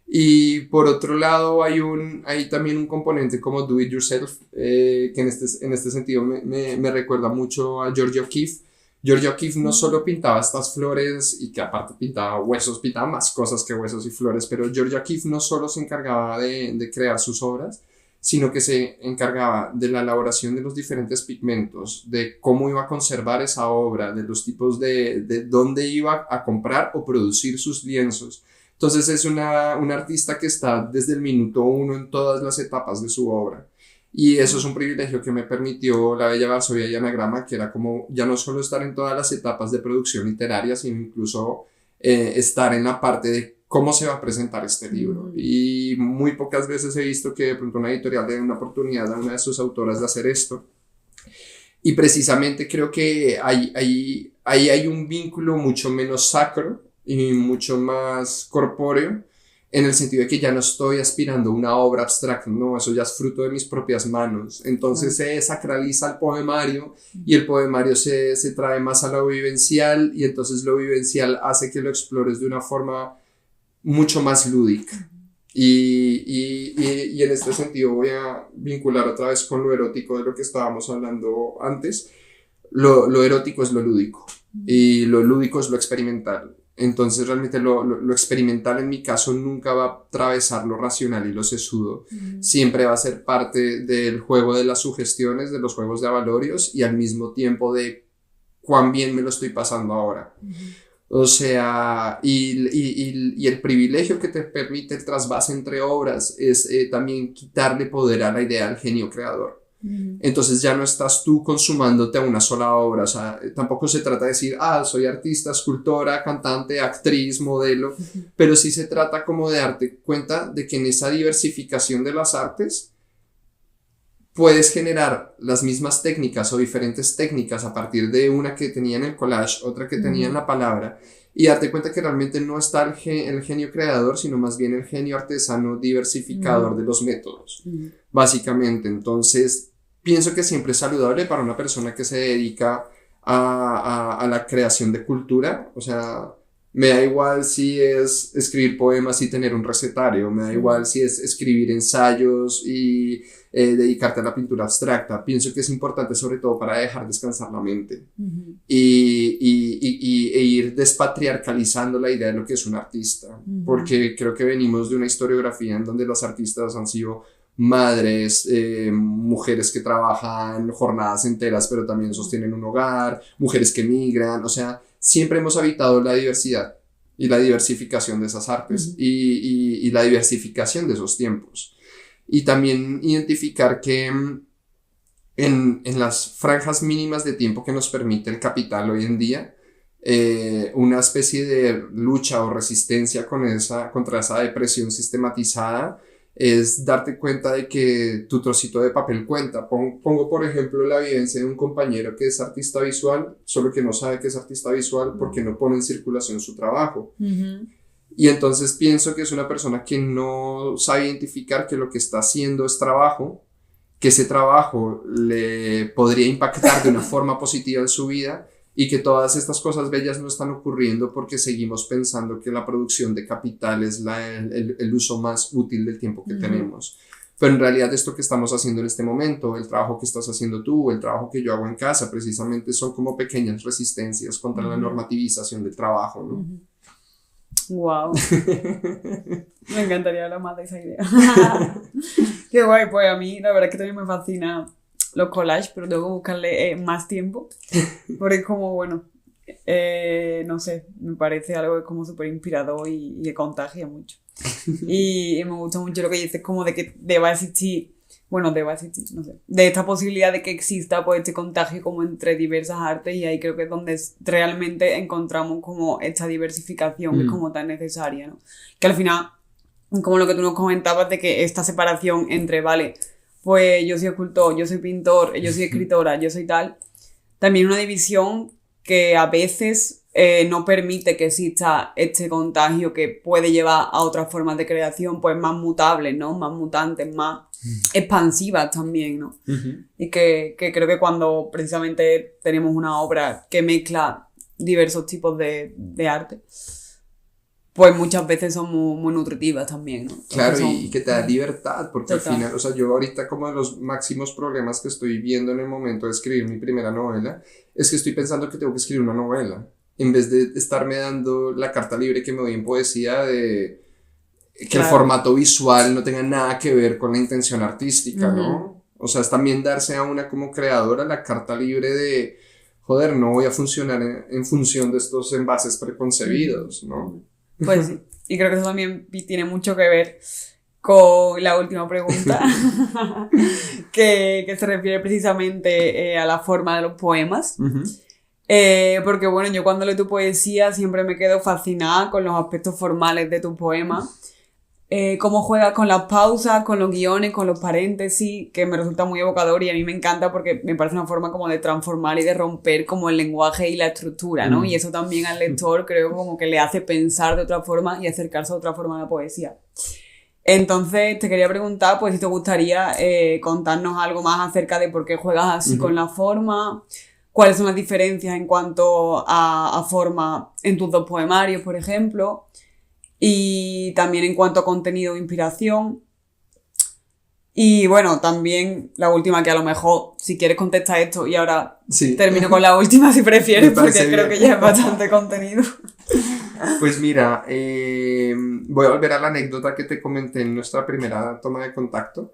C: Y por otro lado hay también un componente como do it yourself, que en este sentido me recuerda mucho a Georgia O'Keeffe. Georgia O'Keeffe no solo pintaba estas flores y que aparte pintaba huesos, pintaba más cosas que huesos y flores, pero Georgia O'Keeffe no solo se encargaba de crear sus obras, sino que se encargaba de la elaboración de los diferentes pigmentos, de cómo iba a conservar esa obra, de los tipos de dónde iba a comprar o producir sus lienzos. Entonces es una artista que está desde el minuto uno en todas las etapas de su obra. Y eso es un privilegio que me permitió La Bella Varsovia y Anagrama, que era como ya no solo estar en todas las etapas de producción literaria, sino incluso estar en la parte de cómo se va a presentar este libro. Y muy pocas veces he visto que de pronto una editorial le dé una oportunidad a una de sus autoras de hacer esto. Y precisamente creo que ahí hay un vínculo mucho menos sacro y mucho más corpóreo, en el sentido de que ya no estoy aspirando a una obra abstracta, no, eso ya es fruto de mis propias manos. Entonces se sacraliza el poemario y el poemario se trae más a lo vivencial y entonces lo vivencial hace que lo explores de una forma mucho más lúdica. Y en este sentido voy a vincular otra vez con lo erótico de lo que estábamos hablando antes. Lo erótico es lo lúdico y lo lúdico es lo experimental. Entonces realmente lo experimental en mi caso nunca va a atravesar lo racional y lo sesudo. Siempre va a ser parte del juego de las sugestiones, de los juegos de avalorios y al mismo tiempo de cuán bien me lo estoy pasando ahora. O sea, y el privilegio que te permite el trasvase entre obras es también quitarle poder a la idea del genio creador. Entonces ya no estás tú consumándote a una sola obra, o sea, tampoco se trata de decir, soy artista, escultora, cantante, actriz, modelo, pero sí se trata como de darte cuenta de que en esa diversificación de las artes puedes generar las mismas técnicas o diferentes técnicas a partir de una que tenía en el collage, otra que tenía en la palabra, y darte cuenta que realmente no está el genio creador, sino más bien el genio artesano diversificador de los métodos, básicamente. Entonces, pienso que siempre es saludable para una persona que se dedica a la creación de cultura, o sea, me da igual si es escribir poemas y tener un recetario, me da igual si es escribir ensayos y dedicarte a la pintura abstracta. Pienso que es importante sobre todo para dejar descansar la mente e ir despatriarcalizando la idea de lo que es un artista, porque creo que venimos de una historiografía en donde los artistas han sido madres, mujeres que trabajan jornadas enteras pero también sostienen un hogar, mujeres que migran, o sea, siempre hemos habitado la diversidad y la diversificación de esas artes y la diversificación de esos tiempos. Y también identificar que en las franjas mínimas de tiempo que nos permite el capital hoy en día, una especie de lucha o resistencia contra esa depresión sistematizada es darte cuenta de que tu trocito de papel cuenta. Pongo por ejemplo la evidencia de un compañero que es artista visual, solo que no sabe que es artista visual porque no pone en circulación su trabajo. Y entonces pienso que es una persona que no sabe identificar que lo que está haciendo es trabajo, que ese trabajo le podría impactar de una forma positiva en su vida y que todas estas cosas bellas no están ocurriendo porque seguimos pensando que la producción de capital es el uso más útil del tiempo que tenemos. Pero en realidad esto que estamos haciendo en este momento, el trabajo que estás haciendo tú, el trabajo que yo hago en casa, precisamente son como pequeñas resistencias contra la normativización del trabajo, ¿no?
B: Wow. Me encantaría hablar más de esa idea. Qué guay, pues a mí la verdad es que también me fascina los collages, pero tengo que buscarle más tiempo, porque es como, bueno, no sé, me parece algo como súper inspirador y que contagia mucho. Y me gusta mucho lo que dices, como de que deba existir bueno, deba existir, no sé, de esta posibilidad de que exista pues este contagio como entre diversas artes, y ahí creo que es donde realmente encontramos como esta diversificación que es como tan necesaria, ¿no? Que al final, como lo que tú nos comentabas de que esta separación entre, vale, pues yo soy escultor, yo soy pintor, yo soy escritora, yo soy tal, también una división que a veces no permite que exista este contagio que puede llevar a otras formas de creación pues más mutables, ¿no? Más mutantes, más expansivas también, ¿no? Y que creo que cuando precisamente tenemos una obra que mezcla diversos tipos de arte, pues muchas veces son muy nutritivas también, ¿no?
C: Claro, y que te da libertad, porque al final, o sea, yo ahorita como de los máximos problemas que estoy viendo en el momento de escribir mi primera novela, es que estoy pensando que tengo que escribir una novela, en vez de estarme dando la carta libre que me doy en poesía de que el formato visual no tenga nada que ver con la intención artística, ¿no? O sea, es también darse a una como creadora la carta libre de, joder, no voy a funcionar en función de estos envases preconcebidos, ¿no?
B: Pues sí, y creo que eso también tiene mucho que ver con la última pregunta, que se refiere precisamente a la forma de los poemas. Porque bueno, yo cuando leo tu poesía siempre me quedo fascinada con los aspectos formales de tu poema. Cómo juegas con las pausas, con los guiones, con los paréntesis, que me resulta muy evocador y a mí me encanta porque me parece una forma como de transformar y de romper como el lenguaje y la estructura, ¿no? Y eso también al lector creo como que le hace pensar de otra forma y acercarse a otra forma a la poesía. Entonces te quería preguntar pues si te gustaría contarnos algo más acerca de por qué juegas así con la forma, cuáles son las diferencias en cuanto a forma en tus dos poemarios, por ejemplo, y también en cuanto a contenido e inspiración. Y bueno, también la última, que a lo mejor si quieres contestar esto y ahora termino con la última si prefieres, porque creo que ya es bastante contenido.
C: Pues mira, voy a volver a la anécdota que te comenté en nuestra primera toma de contacto.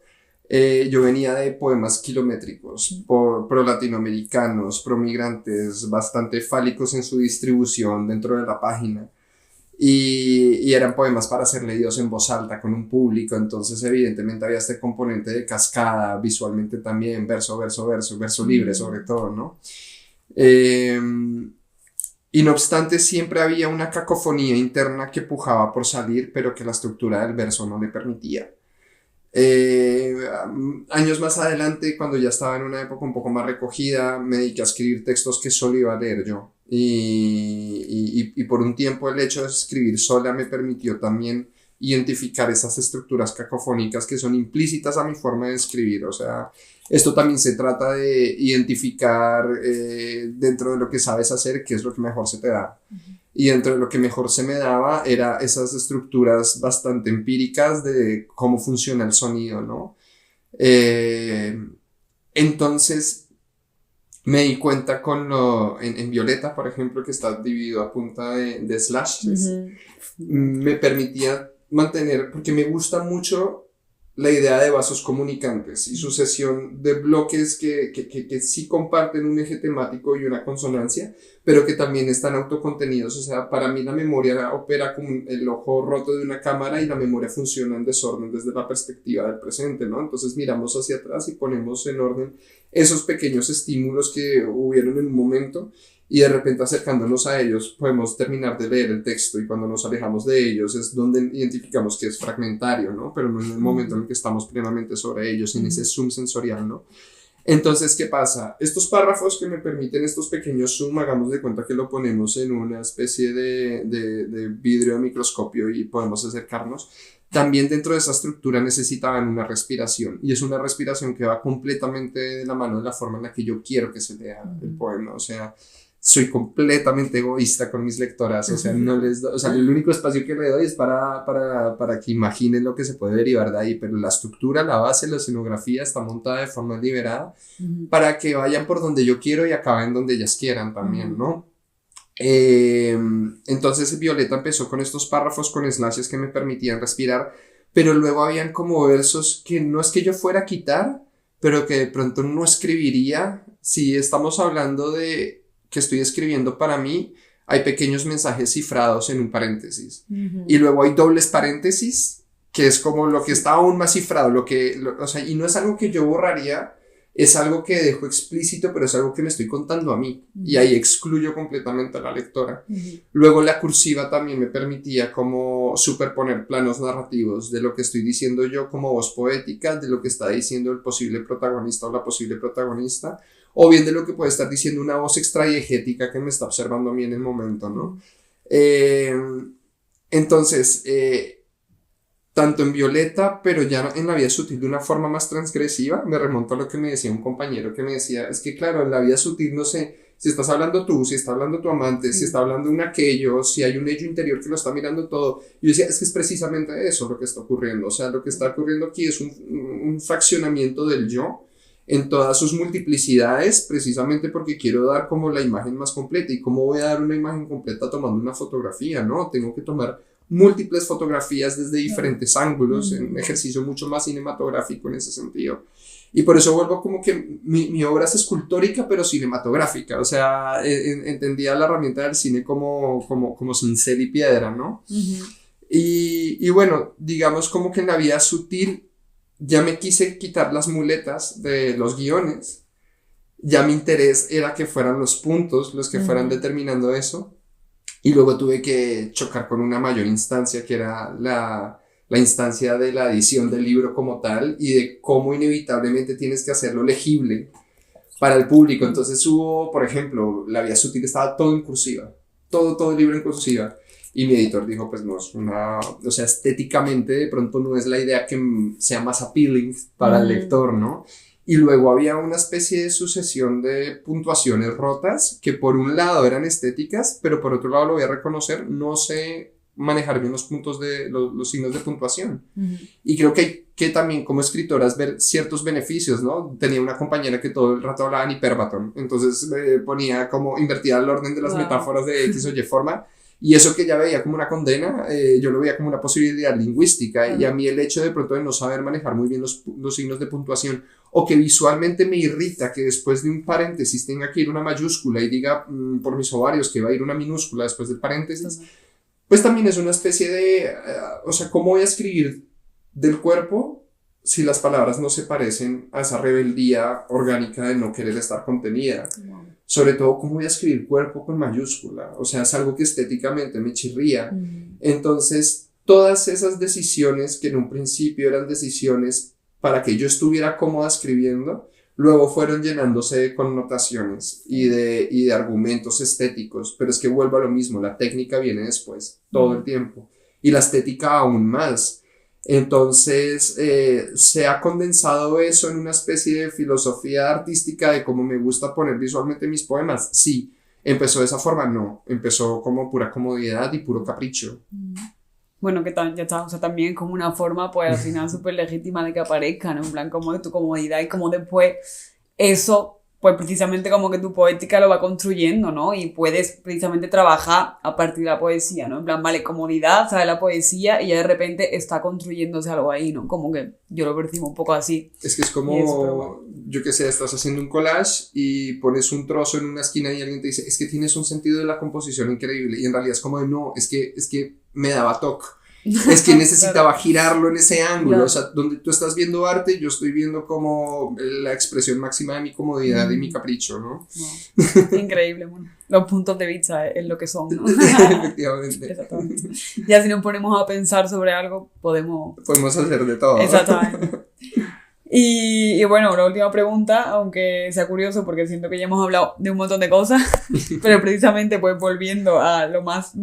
C: Yo venía de poemas kilométricos, pro latinoamericanos, pro migrantes, bastante fálicos en su distribución dentro de la página. Y eran poemas para ser leídos en voz alta con un público, entonces evidentemente había este componente de cascada, visualmente también, verso libre sobre todo, ¿no? Y no obstante siempre había una cacofonía interna que pujaba por salir, pero que la estructura del verso no le permitía. Años más adelante, cuando ya estaba en una época un poco más recogida, me dediqué a escribir textos que solo iba a leer yo. Y por un tiempo el hecho de escribir sola me permitió también identificar esas estructuras cacofónicas que son implícitas a mi forma de escribir. O sea, esto también se trata de identificar dentro de lo que sabes hacer qué es lo que mejor se te da. Y dentro de lo que mejor se me daba era esas estructuras bastante empíricas de cómo funciona el sonido, ¿no? Entonces me di cuenta con en Violeta, por ejemplo, que está dividido a punta de slashes, me permitía mantener, porque me gusta mucho la idea de vasos comunicantes y sucesión de bloques que sí comparten un eje temático y una consonancia, pero que también están autocontenidos. O sea, para mí la memoria opera como el ojo roto de una cámara y la memoria funciona en desorden desde la perspectiva del presente, ¿no? Entonces miramos hacia atrás y ponemos en orden esos pequeños estímulos que hubieron en un momento, y de repente acercándonos a ellos podemos terminar de leer el texto, y cuando nos alejamos de ellos es donde identificamos que es fragmentario, ¿no? Pero no en el momento en el que estamos plenamente sobre ellos, en ese zoom sensorial, ¿no? Entonces, ¿qué pasa? Estos párrafos que me permiten estos pequeños zoom, hagamos de cuenta que lo ponemos en una especie de vidrio de microscopio y podemos acercarnos. También dentro de esa estructura necesitaban una respiración, y es una respiración que va completamente de la mano de la forma en la que yo quiero que se lea el poema. O sea, soy completamente egoísta con mis lectoras, o sea, el único espacio que le doy es para que imaginen lo que se puede derivar de ahí, pero la estructura, la base, la escenografía está montada de forma liberada para que vayan por donde yo quiero y acaben donde ellas quieran también, ¿no? Entonces Violeta empezó con estos párrafos con slashes que me permitían respirar, pero luego habían como versos que no es que yo fuera a quitar, pero que de pronto no escribiría. Si estamos hablando de que estoy escribiendo para mí, hay pequeños mensajes cifrados en un paréntesis, y luego hay dobles paréntesis que es como lo que está aún más cifrado, o sea, y no es algo que yo borraría, es algo que dejo explícito, pero es algo que me estoy contando a mí, y ahí excluyo completamente a la lectora. Luego la cursiva también me permitía como superponer planos narrativos de lo que estoy diciendo yo como voz poética, de lo que está diciendo el posible protagonista o la posible protagonista, o bien de lo que puede estar diciendo una voz extradiegética que me está observando a mí en el momento, ¿no? Entonces, tanto en Violeta, pero ya en La vida sutil de una forma más transgresiva, me remonto a lo que me decía un compañero que me decía, es que claro, en La vida sutil no sé si estás hablando tú, si está hablando tu amante, si está hablando un aquello, si hay un ello interior que lo está mirando todo. Y yo decía, es que es precisamente eso lo que está ocurriendo, o sea, lo que está ocurriendo aquí es un fraccionamiento del yo en todas sus multiplicidades, precisamente porque quiero dar como la imagen más completa. ¿Y cómo voy a dar una imagen completa tomando una fotografía? ¿No? Tengo que tomar múltiples fotografías desde diferentes ángulos, en un ejercicio mucho más cinematográfico en ese sentido. Y por eso vuelvo como que mi obra es escultórica pero cinematográfica, o sea, entendía la herramienta del cine como cincel y piedra, ¿no? Y bueno, digamos como que en La vida sutil ya me quise quitar las muletas de los guiones, ya mi interés era que fueran los puntos los que fueran determinando eso. Y luego tuve que chocar con una mayor instancia, que era la instancia de la edición del libro como tal y de cómo inevitablemente tienes que hacerlo legible para el público. Entonces hubo, por ejemplo, La vida sutil estaba todo en cursiva, todo el libro en cursiva. Y mi editor dijo, pues no es o sea, estéticamente de pronto no es la idea que sea más appealing para el lector, ¿no? Y luego había una especie de sucesión de puntuaciones rotas que por un lado eran estéticas, pero por otro lado lo voy a reconocer, no sé manejar bien los puntos de los signos de puntuación. Y creo que hay que también como escritoras ver ciertos beneficios, ¿no? Tenía una compañera que todo el rato hablaba en hiperbatón, entonces ponía como invertida el orden de las metáforas de X o Y forma. Y eso que ya veía como una condena, yo lo veía como una posibilidad lingüística. Y a mí el hecho de pronto de no saber manejar muy bien los signos de puntuación, o que visualmente me irrita que después de un paréntesis tenga que ir una mayúscula y diga por mis ovarios que va a ir una minúscula después del paréntesis, pues también es una especie de, o sea, ¿cómo voy a escribir del cuerpo si las palabras no se parecen a esa rebeldía orgánica de no querer estar contenida? Sobre todo, ¿cómo voy a escribir cuerpo con mayúscula? O sea, es algo que estéticamente me chirría. Entonces, todas esas decisiones que en un principio eran decisiones para que yo estuviera cómoda escribiendo, luego fueron llenándose de connotaciones y de argumentos estéticos. Pero es que vuelvo a lo mismo, la técnica viene después, todo el tiempo. Y la estética aún más. Entonces se ha condensado eso en una especie de filosofía artística de cómo me gusta poner visualmente mis poemas. Sí, empezó de esa forma, no, empezó como pura comodidad y puro capricho.
B: Bueno, que ya está, o sea, también como una forma, pues al final súper legítima de que aparezca, ¿no? En plan, como de tu comodidad y como después eso, pues precisamente como que tu poética lo va construyendo, ¿no? Y puedes precisamente trabajar a partir de la poesía, ¿no? En plan, vale, comodidad, sale la poesía y ya de repente está construyéndose algo ahí, ¿no? Como que yo lo percibo un poco así.
C: Es que es como, yo qué sé, estás haciendo un collage y pones un trozo en una esquina y alguien te dice, es que tienes un sentido de la composición increíble. Y en realidad es como de, no, es que me daba toque. Es que necesitaba girarlo en ese ángulo, claro. O sea, donde tú estás viendo arte, yo estoy viendo como la expresión máxima de mi comodidad y mi capricho, ¿no?
B: Increíble, bueno, los puntos de vista es lo que son, ¿no?
C: Efectivamente.
B: Exactamente. Ya si nos ponemos a pensar sobre algo, podemos
C: hacer de todo.
B: Exactamente. Y bueno, la última pregunta, aunque sea curioso porque siento que ya hemos hablado de un montón de cosas, pero precisamente pues volviendo a lo más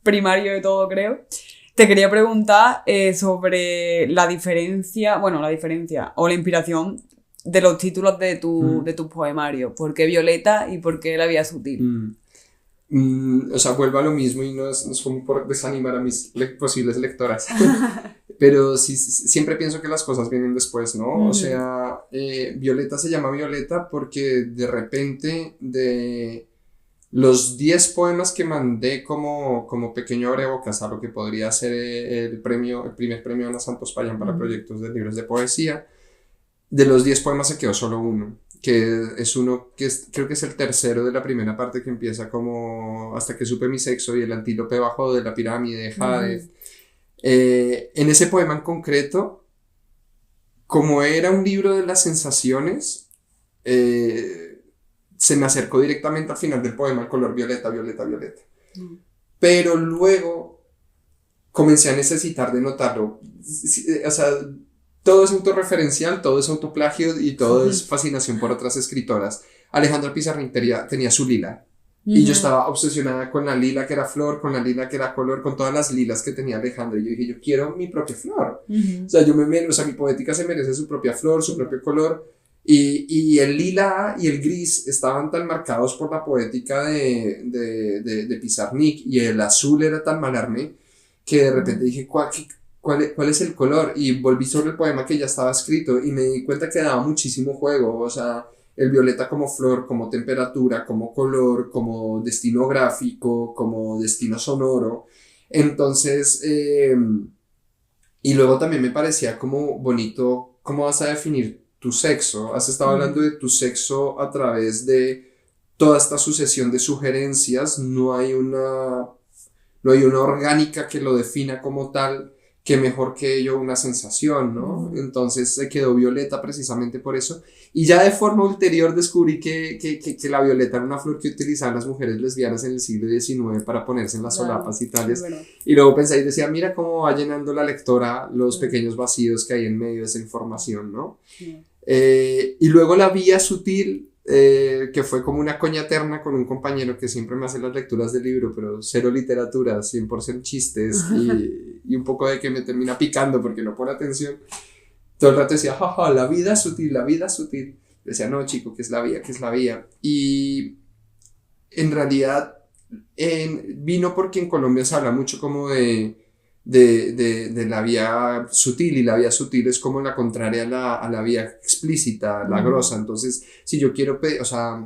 B: primario de todo, creo. Te quería preguntar sobre la diferencia o la inspiración de los títulos de tu poemario. ¿Por qué Violeta y por qué La vida sutil?
C: O sea, vuelvo a lo mismo y no es como por desanimar a mis posibles lectoras. Pero sí, siempre pienso que las cosas vienen después, ¿no? O sea, Violeta se llama Violeta porque de repente de los 10 poemas que mandé como pequeño abrebocas a lo que podría ser el primer premio Ana Santos Payán para proyectos de libros de poesía, de los 10 poemas se quedó solo uno, que es uno que creo que es el tercero de la primera parte, que empieza como hasta que supe mi sexo y el antílope bajo de la pirámide de Jade. En ese poema en concreto, como era un libro de las sensaciones, se me acercó directamente al final del poema el color violeta, violeta, violeta. Pero luego comencé a necesitar de notarlo. O sea, todo es autorreferencial, todo es autoplagio y todo es fascinación por otras escritoras. Alejandra Pizarnik tenía su lila. Y yo estaba obsesionada con la lila que era flor, con la lila que era color, con todas las lilas que tenía Alejandra. Y yo dije, yo quiero mi propia flor. O sea, mi poética se merece su propia flor, su propio color. Y el lila y el gris estaban tan marcados por la poética de Pizarnik, y el azul era tan Mallarmé, que de repente dije, ¿cuál es el color? Y volví sobre el poema que ya estaba escrito y me di cuenta que daba muchísimo juego. O sea, el violeta como flor, como temperatura, como color, como destino gráfico, como destino sonoro. Entonces, y luego también me parecía como bonito, ¿cómo vas a definir tu sexo? Has estado hablando de tu sexo a través de toda esta sucesión de sugerencias. No hay una orgánica que lo defina como tal, que mejor que ello una sensación, ¿no? Entonces se quedó violeta precisamente por eso. Y ya de forma ulterior descubrí que la violeta era una flor que utilizaban las mujeres lesbianas en el siglo XIX para ponerse en las solapas y tales. Bueno. Y luego pensé y decía, mira cómo va llenando la lectora los pequeños vacíos que hay en medio de esa información, ¿no? Y luego la vía sutil, que fue como una coña eterna con un compañero que siempre me hace las lecturas del libro, pero cero literatura, 100% chistes y un poco de que me termina picando porque no pone atención. Todo el rato decía, jaja, la vida sutil, la vida sutil. Decía, no, chico, que es la vía, que es la vía. Y en realidad vino porque en Colombia se habla mucho como de la vía sutil, y la vía sutil es como la contraria a la vía explícita, la grosa. Entonces, si yo quiero pedir, o sea,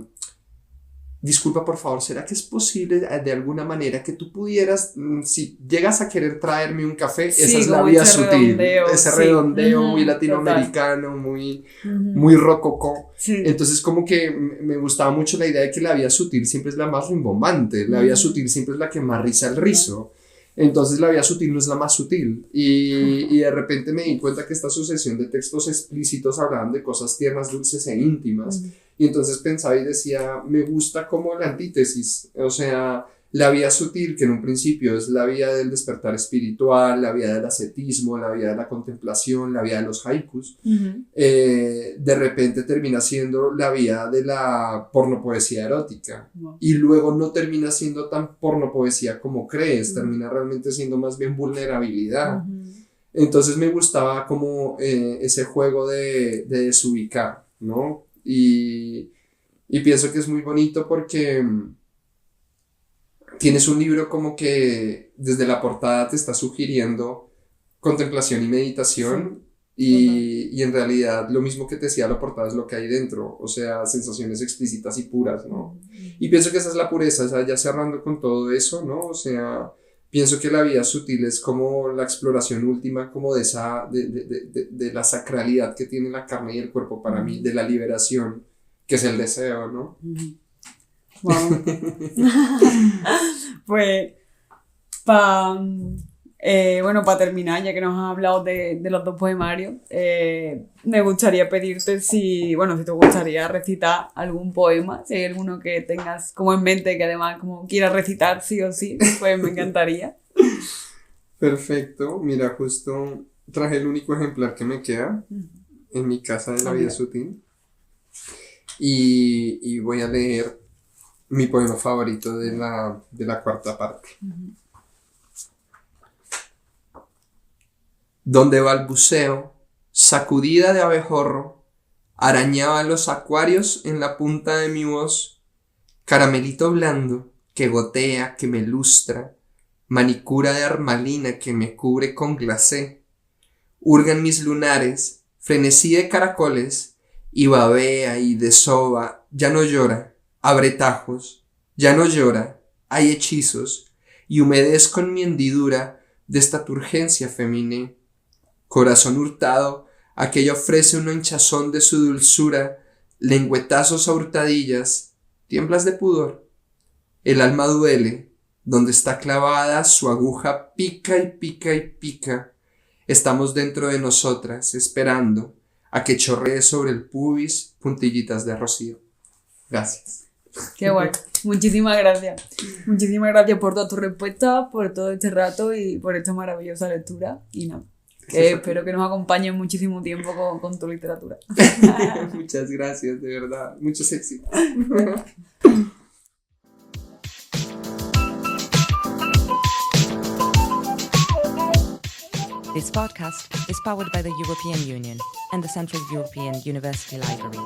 C: disculpa por favor, ¿será que es posible de alguna manera que tú pudieras, si llegas a querer traerme un café, sí, esa es la vía sutil, ese redondeo muy latinoamericano, muy rococó. Sí. Entonces como que me gustaba mucho la idea de que la vía sutil siempre es la más rimbombante, la vía sutil siempre es la que más riza el rizo. Entonces la vía sutil no es la más sutil, y de repente me di cuenta que esta sucesión de textos explícitos hablaban de cosas tiernas, dulces e íntimas, y entonces pensaba y decía, me gusta como la antítesis, o sea, la vía sutil, que en un principio es la vía del despertar espiritual, la vía del ascetismo, la vía de la contemplación, la vía de los haikus, de repente termina siendo la vía de la pornopoesía erótica, y luego no termina siendo tan pornopoesía como crees, termina realmente siendo más bien vulnerabilidad. Entonces me gustaba como ese juego de desubicar, ¿no? Y pienso que es muy bonito porque tienes un libro como que desde la portada te está sugiriendo contemplación y meditación, y en realidad lo mismo que te decía la portada es lo que hay dentro, o sea, sensaciones explícitas y puras, ¿no? Y pienso que esa es la pureza, o sea, ya cerrando con todo eso, ¿no? O sea, pienso que la vida sutil es como la exploración última como de la sacralidad que tiene la carne y el cuerpo para mí, de la liberación, que es el deseo, ¿no?
B: Wow. Pues, para terminar, ya que nos has hablado de los dos poemarios, me gustaría pedirte si te gustaría recitar algún poema, si hay alguno que tengas como en mente que además como quieras recitar sí o sí, pues me encantaría.
C: Perfecto, mira, justo traje el único ejemplar que me queda en mi casa de la vida sutil, y voy a leer mi poema favorito de la cuarta parte. Donde balbuceo, sacudida de abejorro, arañaba los acuarios en la punta de mi voz, caramelito blando que gotea, que me lustra, manicura de armalina que me cubre con glacé, hurgan mis lunares, frenesí de caracoles, y babea y desova, ya no llora, abre tajos, ya no llora, hay hechizos, y humedezco en mi hendidura de esta turgencia femenina. Corazón hurtado, aquella ofrece una hinchazón de su dulzura, lengüetazos a hurtadillas, tiemblas de pudor. El alma duele, Donde está clavada su aguja pica y pica y pica. Estamos dentro de nosotras, esperando a que chorree sobre el pubis puntillitas de rocío. Gracias.
B: Qué guay. Muchísimas gracias. Muchísimas gracias por todas tus respuestas, por todo este rato y por esta maravillosa lectura. Y nada, que espero que nos acompañes muchísimo tiempo con tu literatura.
C: Muchas gracias, de verdad. Muchos éxitos.
A: This podcast is powered by the European Union and the Central European University Library.